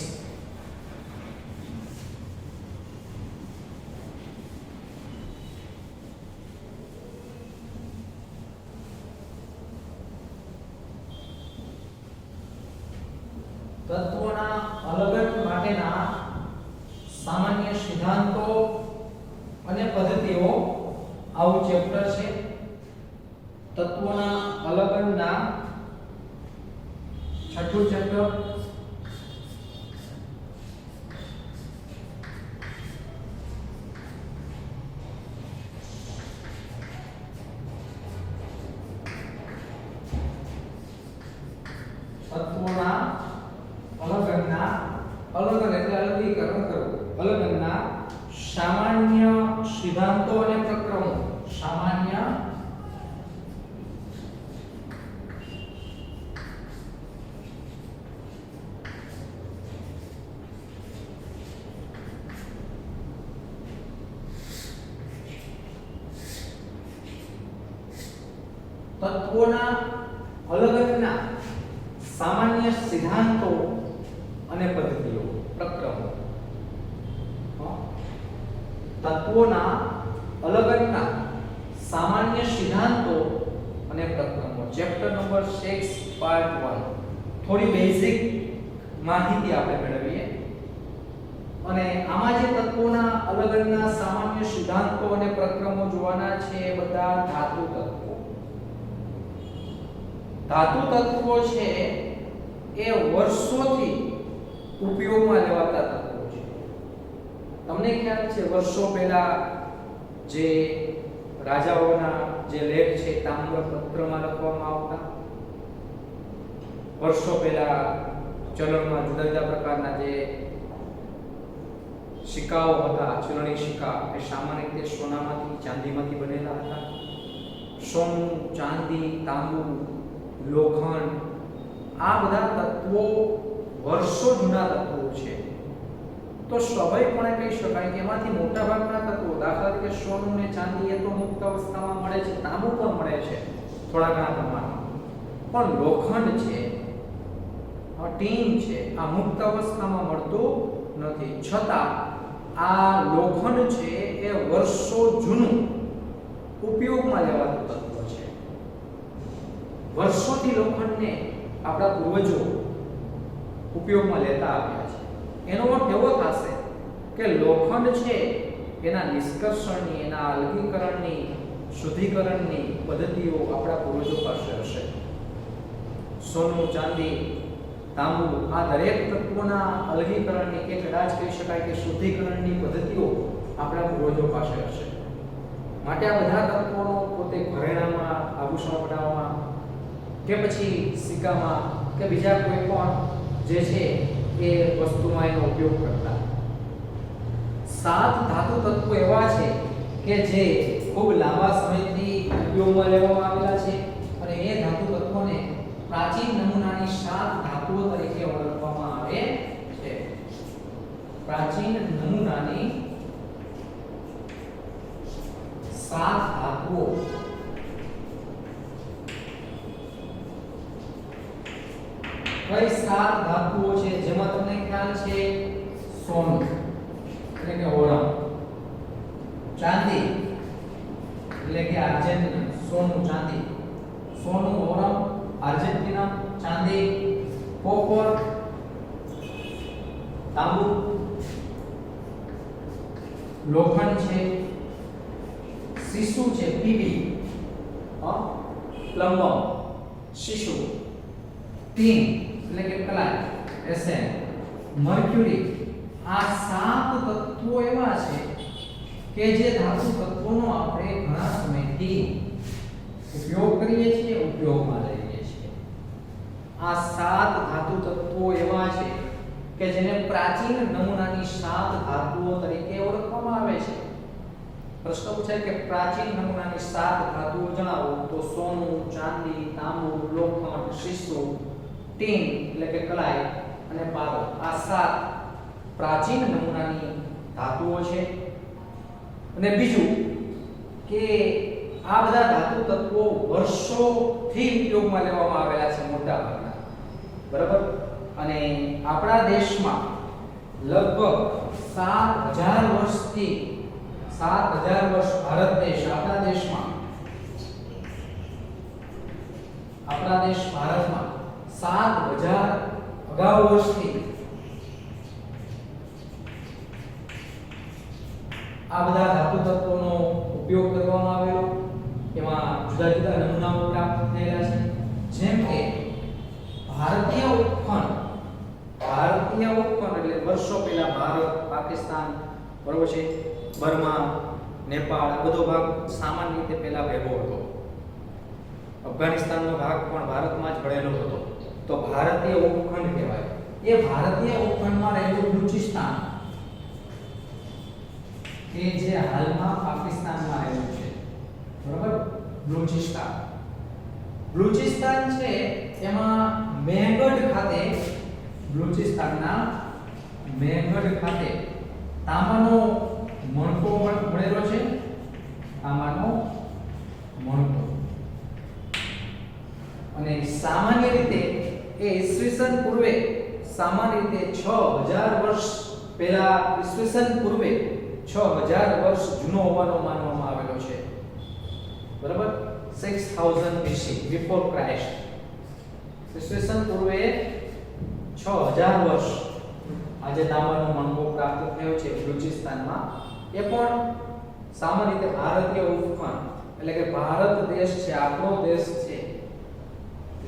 તત્વોના અલગટ માટેના સામાન્ય સિદ્ધાંતો અને પદ્ધતિઓ આવું ચેપ્ટર છે. તત્વોના અલગટના છઠ્ઠું ચેપ્ટર. તત્વોના અલગન એટલે અલગીકરણ કરવું. અલગનના સામાન્ય સિદ્ધાંતો અને પ્રક્રમો. સામાન્ય તત્વોના અલગનના સામાન્ય સિદ્ધાંતો અને પદ્ધતિઓ, પ્રક્રમો. તત્વોના અલગટના સામાન્ય સિદ્ધાંતો અને પ્રક્રમો. Chapter number 6 part 1. થોડી બેઝિક માહિતી આપણે મેળવીએ. અને આમાં જે તત્વોના અલગટના સામાન્ય સિદ્ધાંતો અને પ્રક્રમો જોવાના છે એ બધા ધાતુ તત્વો. ધાતુ તત્વો છે એ વર્ષોથી ઉપયોગમાં લેવાતા તત્વો છે. તમને ખ્યાલ છે વર્ષો પહેલા જે રાજાઓના જે લેખ છે તામ્રપત્રમાં લખવામાં આવતા. વર્ષો પહેલા ચલણમાં જુદા જુદા પ્રકારના જે સિક્કાઓ હતા, ચલણી સિક્કા, એ સામાન્ય રીતે સોનામાંથી, ચાંદીમાંથી બનેલા હતા. સોનું, ચાંદી, તાંબુ, લોખંડ, આ બધા તત્વો વર્ષો જૂના તત્વો છે. તો સ્વાભાવિકપણે કહી શકાય કે એમાંથી મોટાભાગના તત્વો, દાખલા તરીકે સોનું અને ચાંદી, એ તો મુક્ત અવસ્થામાં મળે છે, તાંબુ પણ મળે છે થોડા ઘણા પ્રમાણમાં, પણ લોખંડ છે, ટીન છે, આ મુક્ત અવસ્થામાં મળતું નથી. છતાં આ લોખંડ છે એ વર્ષો જૂનું વર્ષોથી લોખંડને આપણા પૂર્વજો ઉપયોગમાં લેતા આવ્યા છે. એનો અર્થ એવો થશે કે લોખંડ છે એના નિષ્કર્ષણની, એના અલગીકરણની, શુદ્ધિકરણની પદ્ધતિઓ આપણા પૂર્વજો પાસે હશે. સોનું, ચાંદી, તાંબુ આ દરેક તત્વોના અલગીકરણની કે કદાચ કહી શકાય કે શુદ્ધિકરણની પદ્ધતિઓ આપણા પૂર્વજો પાસે હશે. માટે આ બધા તત્વોનો પોતે ઘરેણામાં, આભૂષણો બનાવવામાં કે પછી સિક્કામાં કે બીજા કોઈ પણ જે છે એ વસ્તુમાં એનો ઉપયોગ કરતા. 7 ધાતુ તત્વો એવા છે કે જે ખૂબ લાંબા સમયથી ઉપયોગમાં લેવામાં આવેલા છે અને એ ધાતુ તત્વોને પ્રાચીન નમૂનાની 7 ધાતુઓ તરીકે ઓળખવામાં આવે છે. પ્રાચીન નમૂનાની 7 ધાતુઓ. કઈ 7 ધાતુઓ છે જેમાં તમને ખ્યાલ છે? સોનું એટલે કે ઓરમ, ચાંદી એટલે કે આર્જેન્ટિના, સોનું, ચાંદી, સોનું, ઓરમ, આર્જેન્ટિના, ચાંદી, કોપર, તાંબુ, લોખંડ છે, સીસુ છે, પીબી, પ્લમ્બમ, સીસુ, ટીન એટલે કે કલાય, એસએન, મર્ક્યુરી. આ 7 તત્વો એવા છે કે જે ધાતુ તત્વોનો આપણે ઘણા સમયથી ઉપયોગ કરીએ છીએ, ઉપયોગમાં લઈએ છીએ. આ 7 ધાતુ તત્વો એવા છે કે જેને પ્રાચીન નમૂનાની 7 ધાતુઓ તરીકે ઓળખવામાં આવે છે. પ્રશ્ન પૂછાય કે પ્રાચીન નમૂનાની 7 ધાતુઓ જણાવો, તો સોનું, ચાંદી, તાંબુ, લોખંડ, સીસુ, ટીન એટલે કે કલાય અને પારો આ 7 પ્રાચીન નમૂનાની ધાતુઓ છે. અને બીજું કે આ બધા ધાતુ તત્વો વર્ષોથી ઉપયોગમાં લેવામાં આવેલા છે મોટા ભાગના, બરાબર. અને આપણા દેશમાં લગભગ 7000 વર્ષથી 7000 વર્ષ ભારત દેશ, આપણા દેશ ભારતમાં 7000 અગાઉ વર્ષથી આ બધા ધાતુ તત્વોનો ઉપયોગ કરવામાં આવેલો. એમાં જુદા જુદા નમૂનાઓ પ્રાપ્ત થયેલા છે. જેમ કે ભારતીય ઉપખંડ એટલે વર્ષો પહેલા ભારત, પાકિસ્તાન, બરોબર છે, બર્મા, નેપાળ બધો ભાગ સામાન્ય રીતે પહેલા ભેગો હતો. અફઘાનિસ્તાનનો ભાગ પણ ભારતમાં જ ભળેલો હતો. તો ભારતીય ઉપખંડ કહેવાય. એ ભારતીય ઉપખંડમાં રહેલું બલુચિસ્તાન કે જે હાલમાં પાકિસ્તાનમાં આવેલું છે, બરાબર. બલુચિસ્તાન છે એમાં મેહગઢ ખાતે, બલુચિસ્તાનના મેહગઢ ખાતે તાંબાનો મણકો મળેલો છે. તાંબાનો મણકો. અને સામાન્ય રીતે એ ઈસવીસન પૂર્વે, સામાન્ય રીતે 6000 વર્ષ પહેલા, ઈસવીસન પૂર્વે 6000 વર્ષ જૂનો હોવાનો માનવામાં આવેલો છે, બરાબર. 6000 BC બિફોર ક્રાઇસ્ટ. ઈસવીસન પૂર્વે 6000 વર્ષ આજે તાંબાનો મણકો પ્રાપ્ત થયો છે બલુચિસ્તાનમાં. એ પણ સામાન્ય રીતે ભારતીય ઉપખંડ એટલે કે ભારત દેશ છે, આપણો દેશ છે,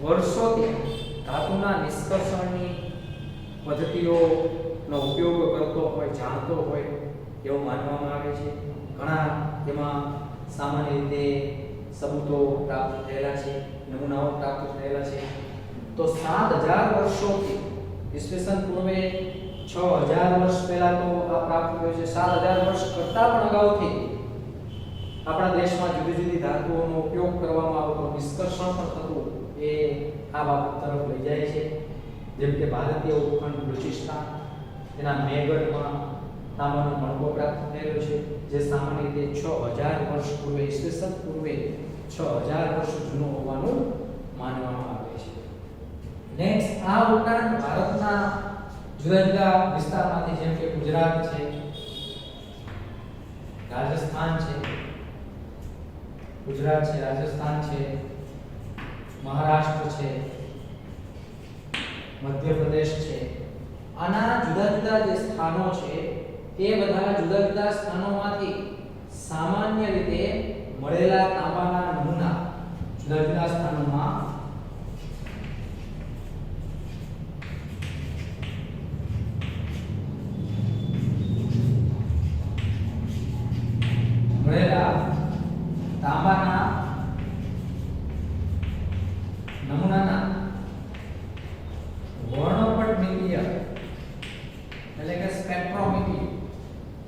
વર્ષોથી ધાતુના નિષ્કર્ષણની પદ્ધતિઓનો ઉપયોગ કરતો હોય, જાણતો હોય એવું માનવામાં આવે છે. ઘણા તેમાં સામાન્ય રીતે સબૂતો પ્રાપ્ત થયેલા છે, નમૂનાઓ પ્રાપ્ત થયેલા છે. તો 7000 વર્ષોથી ઈસવીસન પૂર્વે 6000 વર્ષ પહેલા તો આ પ્રાપ્ત થયો છે. 7000 વર્ષ કરતાં પણ અગાઉથી આપણા દેશમાં જુદી જુદી ધાતુઓનો ઉપયોગ કરવામાં આવતો, નિષ્કર્ષણ પણ થતું, એ આ બાબત તરફ લઈ જાય છે. જેમ કે ભારતીય ઉપખંડ બલુચિસ્તાન, એના મેહગઢમાં તાંબાનો મણકો પ્રાપ્ત થયેલો છે, જે સામાન્ય રીતે 6000 વર્ષ પૂર્વે, ઈસવીસન પૂર્વે 6000 વર્ષ જૂનો હોવાનું માનવામાં આવે છે. નેક્સ્ટ, આ ઉપરાંત ભારતના જુદા જુદા વિસ્તારમાંથી, જેમ કે ગુજરાત છે, રાજસ્થાન છે, મહારાષ્ટ્ર છે, મધ્યપ્રદેશ છે, આના જુદા જુદા જે સ્થાનો છે એ બધા જુદા જુદા સ્થાનોમાંથી સામાન્ય રીતે મળેલા તાંબાના નમૂના જુદા જુદા સ્થાનોમાં મળેલા તાંબાના નમૂનાના વર્ણપટમિતીય એટલે કે સ્પેક્ટ્રોમેટ્રી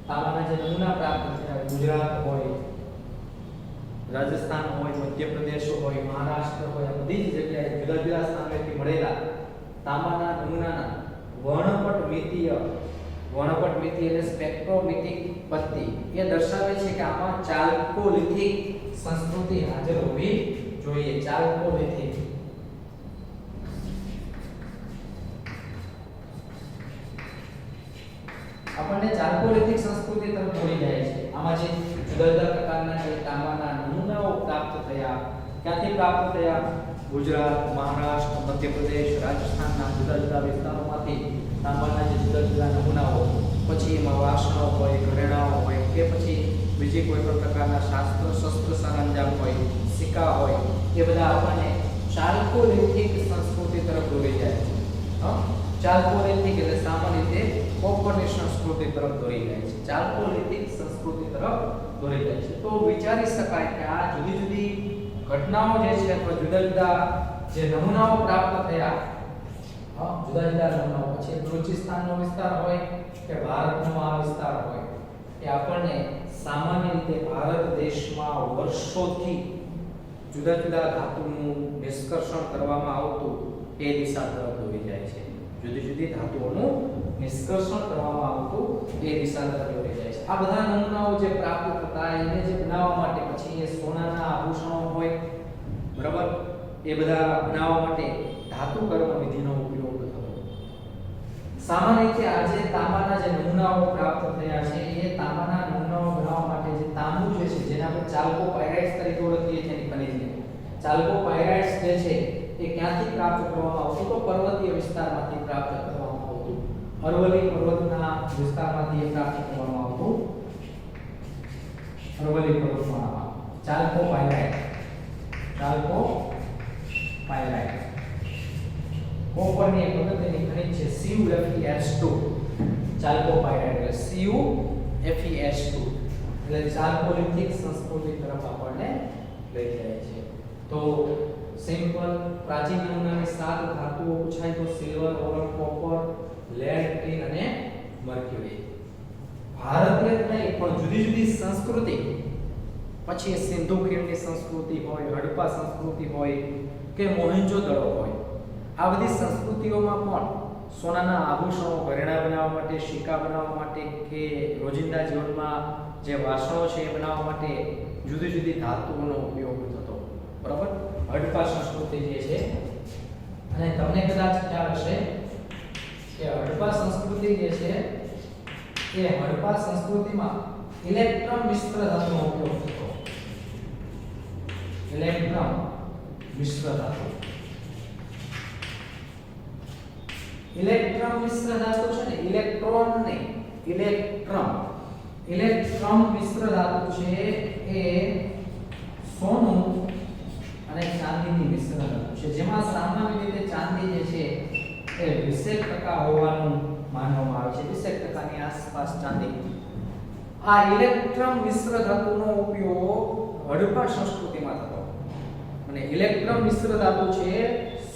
તાંબાના જે નમૂના પ્રાપ્ત થયા ગુજરાત હોય, રાજસ્થાન હોય, મધ્યપ્રદેશ હોય, મહારાષ્ટ્ર હોય, બધી જ જગ્યાએ જુદા જુદા સ્થાનોથી મળેલા તાંબાના નમૂનાના વર્ણપટમિતીય એટલે સ્પેક્ટ્રોમેટ્રિક પદ્ધતિ એ દર્શાવે છે કે આમાં ચાલ્કોલિથિક સંસ્કૃતિ હાજર હોવી જોઈએ. ચાલ્કોલિથિક આપણને ચાલ્કોલિથિક સંસ્કૃતિ તરફ દોરી જાય છે. આમાં જે જુદા જુદા પ્રકારના જે તાંબાના નમૂનાઓ પ્રાપ્ત થયા, ક્યાંથી પ્રાપ્ત થયા? ગુજરાત, મહારાષ્ટ્ર, મધ્યપ્રદેશ, રાજસ્થાનના જુદા જુદા વિસ્તારોમાંથી તાંબાના જે જુદા જુદા નમૂનાઓ, પછી એમાં વાસણો હોય, ઘરેણાઓ હોય કે પછી બીજી કોઈ પણ પ્રકારના શસ્ત્ર સરંજામ હોય, સિક્કા હોય, એ બધા આપણને ચાલ્કોલિથિક સંસ્કૃતિ તરફ દોરી જાય છે. ચાલ્કોલિથિક એટલે સામાન્ય રીતે કોપરની સંસ્કૃતિ તરફ દોરી જાય છે. ચાલ્કોલિથિક સંસ્કૃતિ તરફ દોરી જાય છે. તો વિચારી શકાય કે આ જુદી જુદી ઘટનાઓ જે છે અથવા જુદા જુદા જે નમૂનાઓ પ્રાપ્ત થયા, જુદા જુદા નમૂનાઓ, પછી બલુચિસ્તાનનો વિસ્તાર હોય કે ભારતનો આ વિસ્તાર હોય, એ આપણને સામાન્ય રીતે ભારત દેશમાં વર્ષોથી જુદા જુદા ધાતુનું નિષ્કર્ષણ કરવામાં આવતું એ દિશા તરફ દોરી જાય છે. જુદી જુદી ધાતુઓનું નિષ્કર્ષણ કરવામાં આવતું એ દિશા તરફ દોરી જાય છે. આ બધા નમૂનાઓ જે પ્રાપ્ત થતા એને જે બનાવવા માટે પછી એ સોનાના આભૂષણો હોય, બરાબર, એ બધા બનાવવા માટે ધાતુ કર્મ વિધિનો ઉપયોગ થતો. સામાન્ય રીતે આજે તાંબાના જે નમૂનાઓ પ્રાપ્ત થયા છે એ તાંબાના નમૂનાઓ બનાવવા માટે જે તાંબુ જે છે જેના પર ચાલ્કોપાયરાઇટ્સ તરીકે ઓળખીએ છીએ ખનિજને, ચાલ્કોપાયરાઇટ્સ જે છે એ ક્યાંથી પ્રાપ્ત કરવામાં આવતું? તો પર્વતીય વિસ્તારમાંથી પ્રાપ્ત કરવામાં આવતું. અરવલ્લી પર્વતના વિસ્તારમાંથી એ પ્રાપ્ત કરવામાં આવતું. અરવલ્લી પર્વતમાળામાં ચાલ્કોપાયરાઇટ, કોપરની એક અગત્યની ખનિજ છે CuFeS2. ચાલ્કોપાયરાઇટ એટલે CuFeS2 એટલે ચાલ્કોલિથિક સંસ્કૃતિ તરફ આપણને લઈ જાય છે. તો સિમ્પલ પ્રાચીન નમૂનાની 7 ધાતુઓ પૂછાય તો સિલ્વર, ઓર, કોપર, લેડ, ટીન અને મર્ક્યુરી. ભારતીય નહીં પણ જુદી જુદી સંસ્કૃતિ, પછી સિંધુ ખીણની સંસ્કૃતિ હોય, હડપ્પા સંસ્કૃતિ હોય કે મોહેન્જો-દડો હોય, આ બધી સંસ્કૃતિઓમાં પણ સોનાના આભૂષણો, ઘરેણાં બનાવવા માટે, સિક્કા બનાવવા માટે કે રોજિંદા જીવનમાં જે વાસણો છે એ બનાવવા માટે જુદી જુદી ધાતુઓનો ઉપયોગ થતો. બરાબર, હડપ્પા સંસ્કૃતિ જે છે, અને તમને કદાચ ખ્યાલ હશે કે હડપ્પા સંસ્કૃતિ જે છે એ હડપ્પા સંસ્કૃતિમાં ઇલેક્ટ્રમ મિશ્ર ધાતુનો ઉપયોગ થતો. ઇલેક્ટ્રમ મિશ્ર ધાતુ, ઇલેક્ટ્રમ મિશ્ર ધાતુ છે ને, ઇલેક્ટ્રોન નહીં, ઇલેક્ટ્રમ મિશ્ર ધાતુ છે એ સોનું અને ચાંદીની મિશ્ર ધાતુ છે, જેમાં સામાન્ય રીતે ચાંદી જે છે એ 20% હોવાનું માનવામાં આવે છે. 20%ની આસપાસ ચાંદી. આ ઇલેક્ટ્રમ મિશ્ર ધાતુનો ઉપયોગ હડપ્પા સંસ્કૃતિમાં થતો. અને ઇલેક્ટ્રમ મિશ્ર ધાતુ છે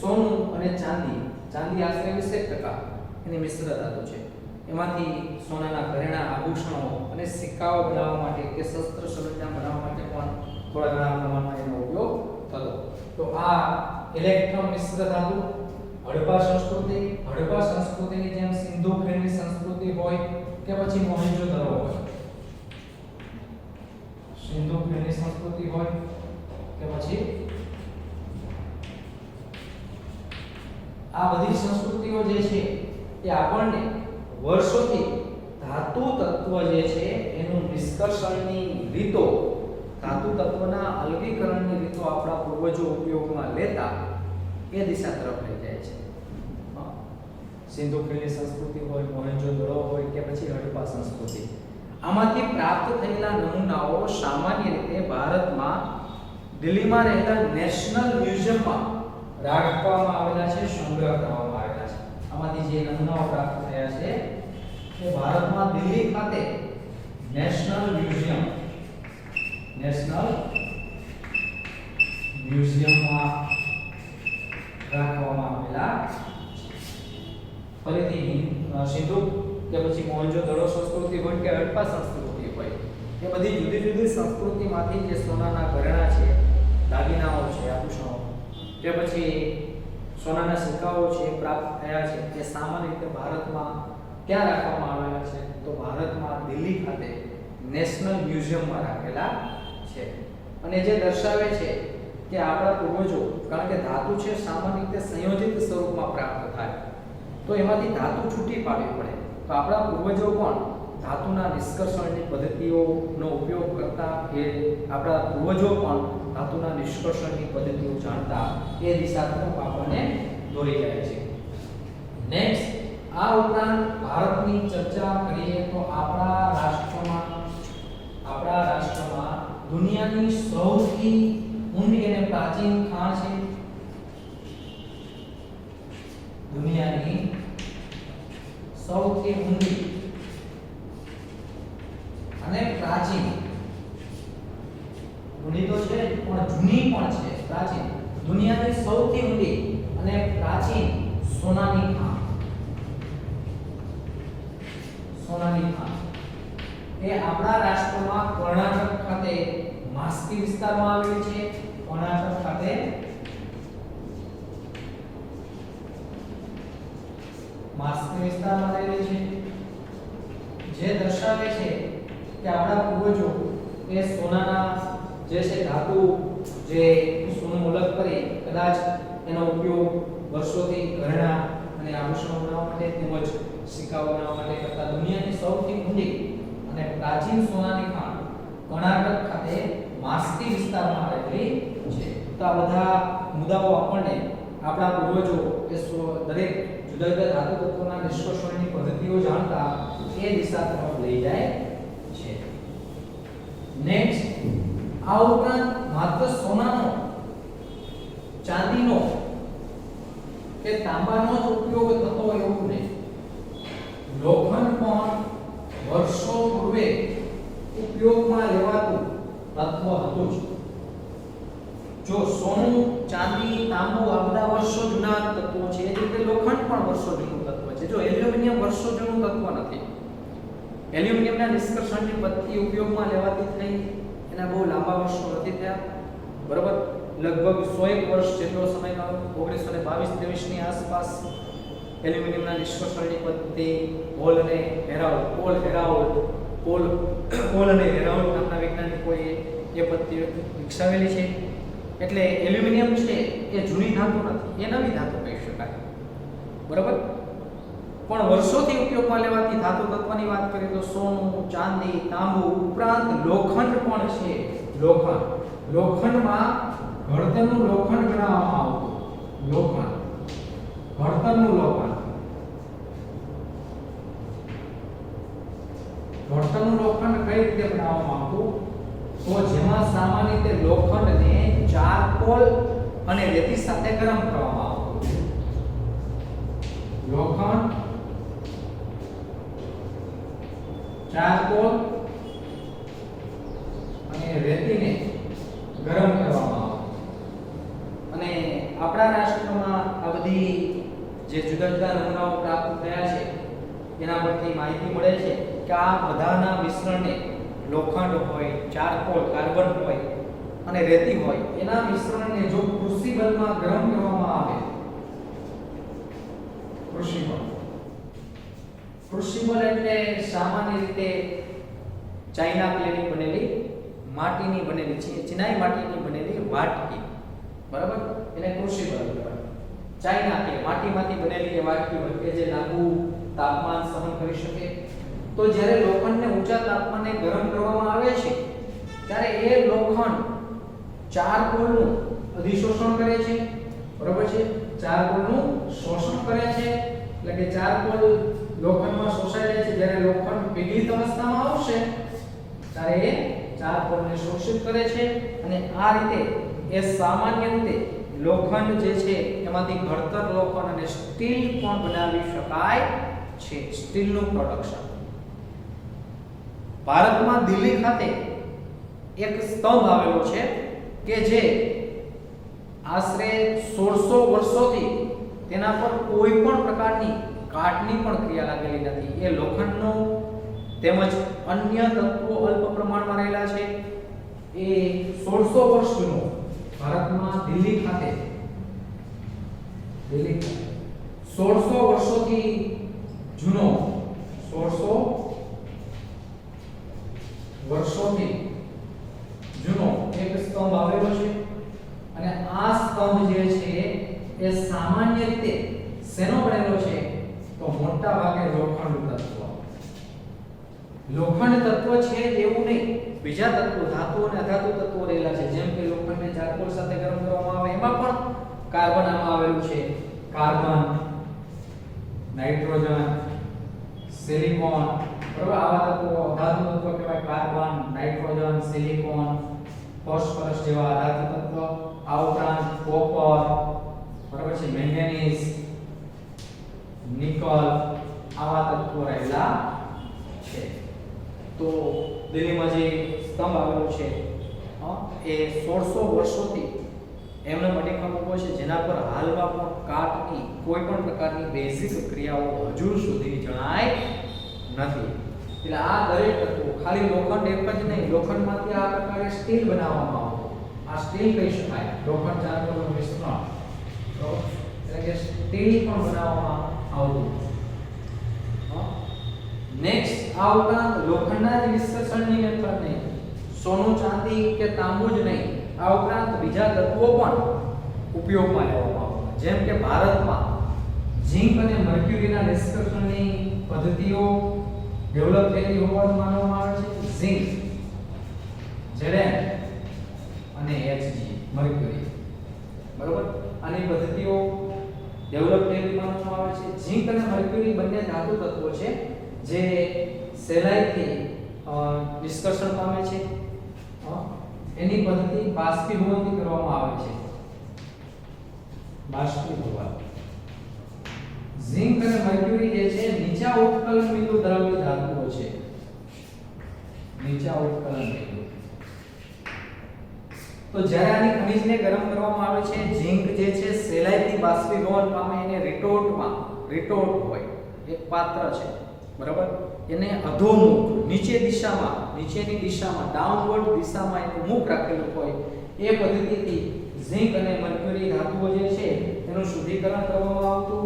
સોનું અને ચાંદી. ચાંદી આશરે 20% એની મિશ્ર ધાતુ છે. એમાંથી સોનાના ઘરેણાં, આભૂષણો અને સિક્કાઓ બનાવવા માટે કે શસ્ત્ર સરંજામ બનાવવા માટે પણ થોડા ઘણા પ્રમાણમાં એનો ઉપયોગ થતો. તો આ ઇલેક્ટ્રમ મિશ્ર ધાતુ હડપ્પા સંસ્કૃતિની જેમ સિંધુ ખીણની સંસ્કૃતિ હોય કે પછી મોહેન્જો-દડો હોય, સિંધુ ખીણની સંસ્કૃતિ હોય કે પછી આ બધી સંસ્કૃતિઓ જે છે એ આપણને વર્ષોથી ધાતુ તત્વ જે છે એનું નિષ્કર્ષણની રીતો, ધાતુ તત્વના અલગ યાંત્રિકીકરણની રીતો આપણા પૂર્વજો ઉપયોગમાં લેતા એ દિશા તરફ લઈ જાય છે. સિંધુ ખીણની સંસ્કૃતિ હોય, મોહેંજો-દડો હોય કે પછી હડપ્પા સંસ્કૃતિ, આમાંથી પ્રાપ્ત થયેલા નમૂનાઓ સામાન્ય રીતે ભારતમાં દિલ્હીમાં રહેલા નેશનલ મ્યુઝિયમમાં રાખવામાં આવેલા છે, સંગ્રહ કરવામાં આવેલા છે. આમાંથી જે નમૂનાઓ પ્રાપ્ત થયા છે તે ભારતમાં દિલ્હી ખાતે નેશનલ મ્યુઝિયમમાં રાખવામાં આવેલા. ફરીથી સિંધુ કે પછી મોહેંજો-દડો સંસ્કૃતિ હોય કે હડપ્પા સંસ્કૃતિ હોય, એ બધી જુદી જુદી સંસ્કૃતિમાંથી જે સોનાના ઘરેણા છે, દાગીનાઓ છે, આભૂષણો કે પછી સોનાના સિક્કાઓ છે પ્રાપ્ત થયા છે, એ સામાન્ય રીતે ભારતમાં ક્યાં રાખવામાં આવેલા છે? તો ભારતમાં દિલ્હી ખાતે નેશનલ મ્યુઝિયમમાં રાખેલા છે. અને જે દર્શાવે છે કે આપણા પૂર્વજો, કારણ કે ધાતુ છે સામાન્ય રીતે સંયોજિત સ્વરૂપમાં પ્રાપ્ત થાય, તો એમાંથી ધાતુ છૂટી પાડવી પડે. તો આપણા પૂર્વજો પણ ધાતુના નિષ્કર્ષણની પદ્ધતિઓનો ઉપયોગ કરતા, એ આપણા પૂર્વજો પણ ધાતુના નિષ્કર્ષણની પદ્ધતિઓ જાણતા, એ દિશા તરફ આપણને દોરી જાય છે. નેક્સ્ટ, આ ઉપરાંત ભારતની ચર્ચા કરીએ તો આપણા રાષ્ટ્રમાં દુનિયાની સૌથી ઊંડી અને પ્રાચીન ખાણ છે. દુનિયાની સૌથી ઊંડી અને પ્રાચીન, ઊંડી તો છે પણ જૂની પણ છે, પ્રાચીન, દુનિયાની સૌથી ઊંડી અને પ્રાચીન સોનાની ખાણ. એ આપણા રાષ્ટ્રમાં કર્ણાટક ખાતે માસ્કી વિસ્તારમાં આવેલી છે. કર્ણાટક ખાતે માસ્કી વિસ્તારમાં આવેલી છે, જે દર્શાવે છે કે આપણા પૂર્વજો એ સોનાના જે છે ધાતુ, જે સોનું અલગ કરી કદાચ એનો ઉપયોગ વર્ષોથી ઘરેણા અને આભૂષણો બનાવવા માટે તેમજ સિક્કાઓ બનાવવા માટે કરતા. દુનિયાની સૌથી ઊંડી અને પ્રાચીન સોનાની ખાણ કર્ણાટક ખાતે માસ્કી વિસ્તારમાં આવેલી છે. તો આ બધા મુદ્દાઓ આપણને આપણા પૂર્વજો એ દરેક જુદા જુદા ધાતુ તત્વોના નિષ્કર્ષણની પદ્ધતિઓ જાણતા એ દિશા તરફ લઈ જાય છે. નેક્સ્ટ, આ ઉપરાંત માત્ર સોનાનો, ચાંદીનો કે તાંબાનો જ ઉપયોગ થતો એવું નહીં, લોખંડ પણ વર્ષો પૂર્વે ઉપયોગમાં લેવાતું તત્વ હતું જ. જો સોનું, ચાંદી, તાંબુ આ બધા વર્ષો જૂના તત્વો છે, એ રીતે લોખંડ પણ વર્ષો જૂનું તત્વ છે. જો એલ્યુમિનિયમ વર્ષો જૂનું તત્વ નથી. એલ્યુમિનિયમના નિષ્કર્ષણની પદ્ધતિ ઉપયોગમાં લેવાતી થઈ એના બહુ લાંબા વર્ષો નથી થયા, બરાબર. લગભગ 101 વર્ષ જેટલો સમયગાળો 1922-23 ની આસપાસ એલ્યુમિનિયમના નિષ્કર્ષણની પદ્ધતિ પોલ અને હેરાઉલ્ડ નામના વૈજ્ઞાનિકોએ એ પદ્ધતિ વિકસાવેલી છે. એટલે એલ્યુમિનિયમ છે એ જૂની ધાતુ નથી, એ નવી ધાતુ કહી શકાય, બરાબર. પણ વર્ષોથી ઉપયોગમાં લેવાતી ધાતુ તત્વની વાત કરીએ તો સોનું, ચાંદી, તાંબુ ઉપરાંત લોખંડ પણ છે. લોખંડમાં ઘડતરનું લોખંડ ગણાવવામાં આવતું. ઘડતરનું લોખંડ કઈ રીતે બનાવવામાં આવતું? તો જેમાં સામાન્ય રીતે લોખંડને ચારકોલ અને રેતી સાથે ગરમ કરવામાં આવતું. લોખંડ, ચારકોલ અને રેતીને ગરમ કરવામાં આવતું. અને આપણા રાષ્ટ્રમાં આ બધી જે જુદા જુદા નમૂનાઓ પ્રાપ્ત થયા છે એના પરથી માહિતી મળે છે કે આ બધાના મિશ્રણને, લોખંડ હોય, ચારકોલ, કાર્બન હોય અને રેતી હોય, એના મિશ્રણને જો ક્રુસિબલમાં ગરમ કરવામાં આવે, ક્રુસિબલ એટલે સામાન્ય રીતે ચાઇના ક્લેની બનેલી માટીની બનેલી છે, ચિનાઈ માટીની બનેલી વાટકી, બરાબર. એને ક્રુસિબલ કહેવાય. ચાઇના ક્લે, માટીમાંથી બનેલી એ વાટકી હોય કે જે લાંબુ તાપમાન સહન કરી શકે. તો જ્યારે લોખંડને ઊંચા તાપમાને ગરમ કરવામાં આવે છે ત્યારે એ લોખંડ ચારકોલનું અધિશોષણ કરે છે, બરોબર છે, ચારકોલનું શોષણ કરે છે, એટલે કે ચારકોલ લોખંડમાં શોષાઈ જાય છે. જ્યારે લોખંડ પીગળિત અવસ્થામાં આવશે ત્યારે એ ચારકોલને શોષિત કરે છે અને આ રીતે એ સામાન્ય રીતે લોખંડ જે છે એમાંથી ઘડતર લોખંડ અને સ્ટીલ પણ બનાવી શકાય છે, સ્ટીલનું પ્રોડક્શન. ભારતમાં દિલ્હી ખાતે એક સ્તંભ આવેલો છે કે જે આશરે 1600 વર્ષોથી તેના પર કોઈ પણ પ્રકારની કાટની પણ ક્રિયા લાગેલી નથી. એ લોખંડનો તેમજ અન્ય તત્વો અલ્પ પ્રમાણમાં રહેલા છે. એ 1600 વર્ષ જૂનો ભારતમાં દિલ્હી ખાતે 1600 વર્ષોથી જૂનો 1600 વર્ષોથી જૂનો એક સ્તંભ આવેલો છે અને આ સ્તંભ જે છે એ સામાન્ય રીતે શેનો બનેલો છે તો મોટા ભાગે લોખંડ તત્વ છે એવું નહીં, બીજા તત્વો ધાતુ અને અધાતુ તત્વો રહેલા છે. જેમ કે લોખંડને ચારકોલ સાથે ગરમ કરવામાં આવે એમાં પણ કાર્બન આમાં આવેલું છે, કાર્બન, નાઇટ્રોજન, સિલિકોન, બરાબર. આવા તત્વો ધાતુ તત્વો કહેવાય, કાર્બન, નાઇટ્રોજન, સિલિકોન, ફોસ્ફરસ જેવા ધાતુ તત્વ. આ ઉપરાંત કોપર, બરાબર છે, મેંગેનીઝ, નિકલ, આવા તત્વો રહેલા છે. તો દિલ્હીમાં જે સ્તંભ આવેલો છે એ 1600 વર્ષોથી એમનો મટીકા મૂક્યો છે, જેના પર હાલમાં પણ કાટની કોઈ પણ પ્રકારની બેઝિક ક્રિયાઓ હજુ સુધી જણાય નથી. એટલે આ દરેક તત્વો ખાલી લોખંડ એક જ નહીં, લોખંડમાંથી આ પ્રકારે સ્ટીલ બનાવવામાં આવતું. આ સ્ટીલ કહી શકાય, લોખંડ ચારકોલનું મિશ્રણ, તો એટલે કે સ્ટીલ પણ બનાવવામાં આવતું. નેક્સ્ટ આ ઉપરાંત લોખંડના જ નિષ્કર્ષણની મેથડ નહીં, સોનું, ચાંદી કે તાંબુ જ નહીં, આ ઉપરાંત બીજા તત્વો પણ ઉપયોગમાં લેવામાં આવતા. જેમ કે ભારતમાં ઝિંક અને મર્ક્યુરીના નિષ્કર્ષણની પદ્ધતિઓ ડેવલપ થયેલી હોવાનું માનવામાં આવે છે. ઝિંક, Zn અને Hg, મર્ક્યુરી, બરોબર. આની પદ્ધતિઓ ડેવલપ થયેલી માનવામાં આવે છે. ઝિંક અને મર્ક્યુરી બંને ધાતુ તત્વો છે જે સહેલાઈથી નિષ્કર્ષણ પામે છે. એની પદ્ધતિ બાષ્પીભવનથી કરવામાં આવે છે. બાષ્પીભવન. ઝિંક અને મર્ક્યુરી જે છે નીચા ઉત્કલન બિંદુ ધરાવતી ધાતુઓ છે. નીચા ઉત્કલન બિંદુ. તો જ્યારે આની ખનિજને ગરમ કરવામાં આવે છે, ઝિંક જે છે સહેલાઈથી બાષ્પીભવન પામે. એને રિટોર્ટ હોય, એક પાત્ર છે, બરાબર. એને અધોમુખ નીચેની દિશામાં ડાઉનવર્ડ દિશામાં એનું મુખ રાખેલું હોય. એ પદ્ધતિથી ઝિંક અને મર્ક્યુરી ધાતુઓ જે છે તેનું શુદ્ધિકરણ કરવામાં આવતું.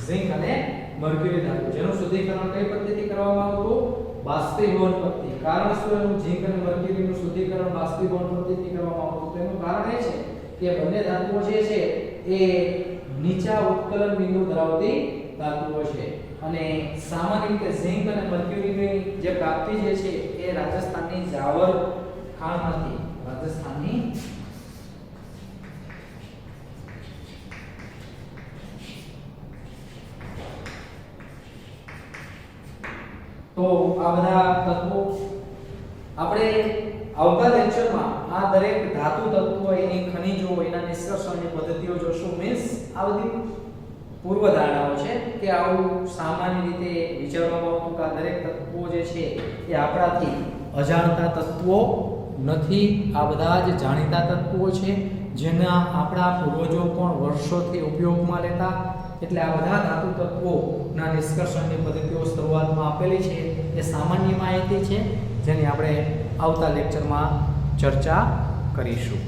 ઝિંક અને મર્ક્યુરી ધાતુ જેનું શુદ્ધિકરણ કઈ પદ્ધતિ કરવામાં આવતું? બાષ્પીભવન પદ્ધતિ. કારણ શું એનું ઝિંક અને મર્ક્યુરીનું શુદ્ધિકરણ બાષ્પીભવન પદ્ધતિ કરવામાં આવતું? તો એનું કારણ એ છે કે બંને ધાતુઓ જે છે એ નીચા ઉત્કલન બિંદુ ધરાવતી ધાતુઓ છે અને સામાન્ય રીતે ઝિંક અને મર્ક્યુરીની જે પ્રાપ્તિ જે છે એ રાજસ્થાનની જાવર ખાણમાંથી, રાજસ્થાનની તો આ બધા તત્વો આપણે આવતા લેક્ચરમાં આ દરેક ધાતુ તત્વો, એની ખનિજો, એના નિષ્કર્ષણની પદ્ધતિઓ જોશું. મીન્સ આ બધી પૂર્વ ધારણાઓ છે કે આવું સામાન્ય રીતે વિચારવામાં આવતું કે આ દરેક તત્વો જે છે એ આપણાથી અજાણતા તત્વો નથી. આ બધા જ જાણીતા તત્વો છે જેના આપણા પૂર્વજો પણ વર્ષોથી ઉપયોગમાં લેતા. એટલે આ બધા ધાતુ તત્વોના નિષ્કર્ષણની પદ્ધતિઓ શરૂઆતમાં આપેલી છે એ સામાન્ય માહિતી છે જેની આપણે આવતા લેક્ચરમાં ચર્ચા કરીશું.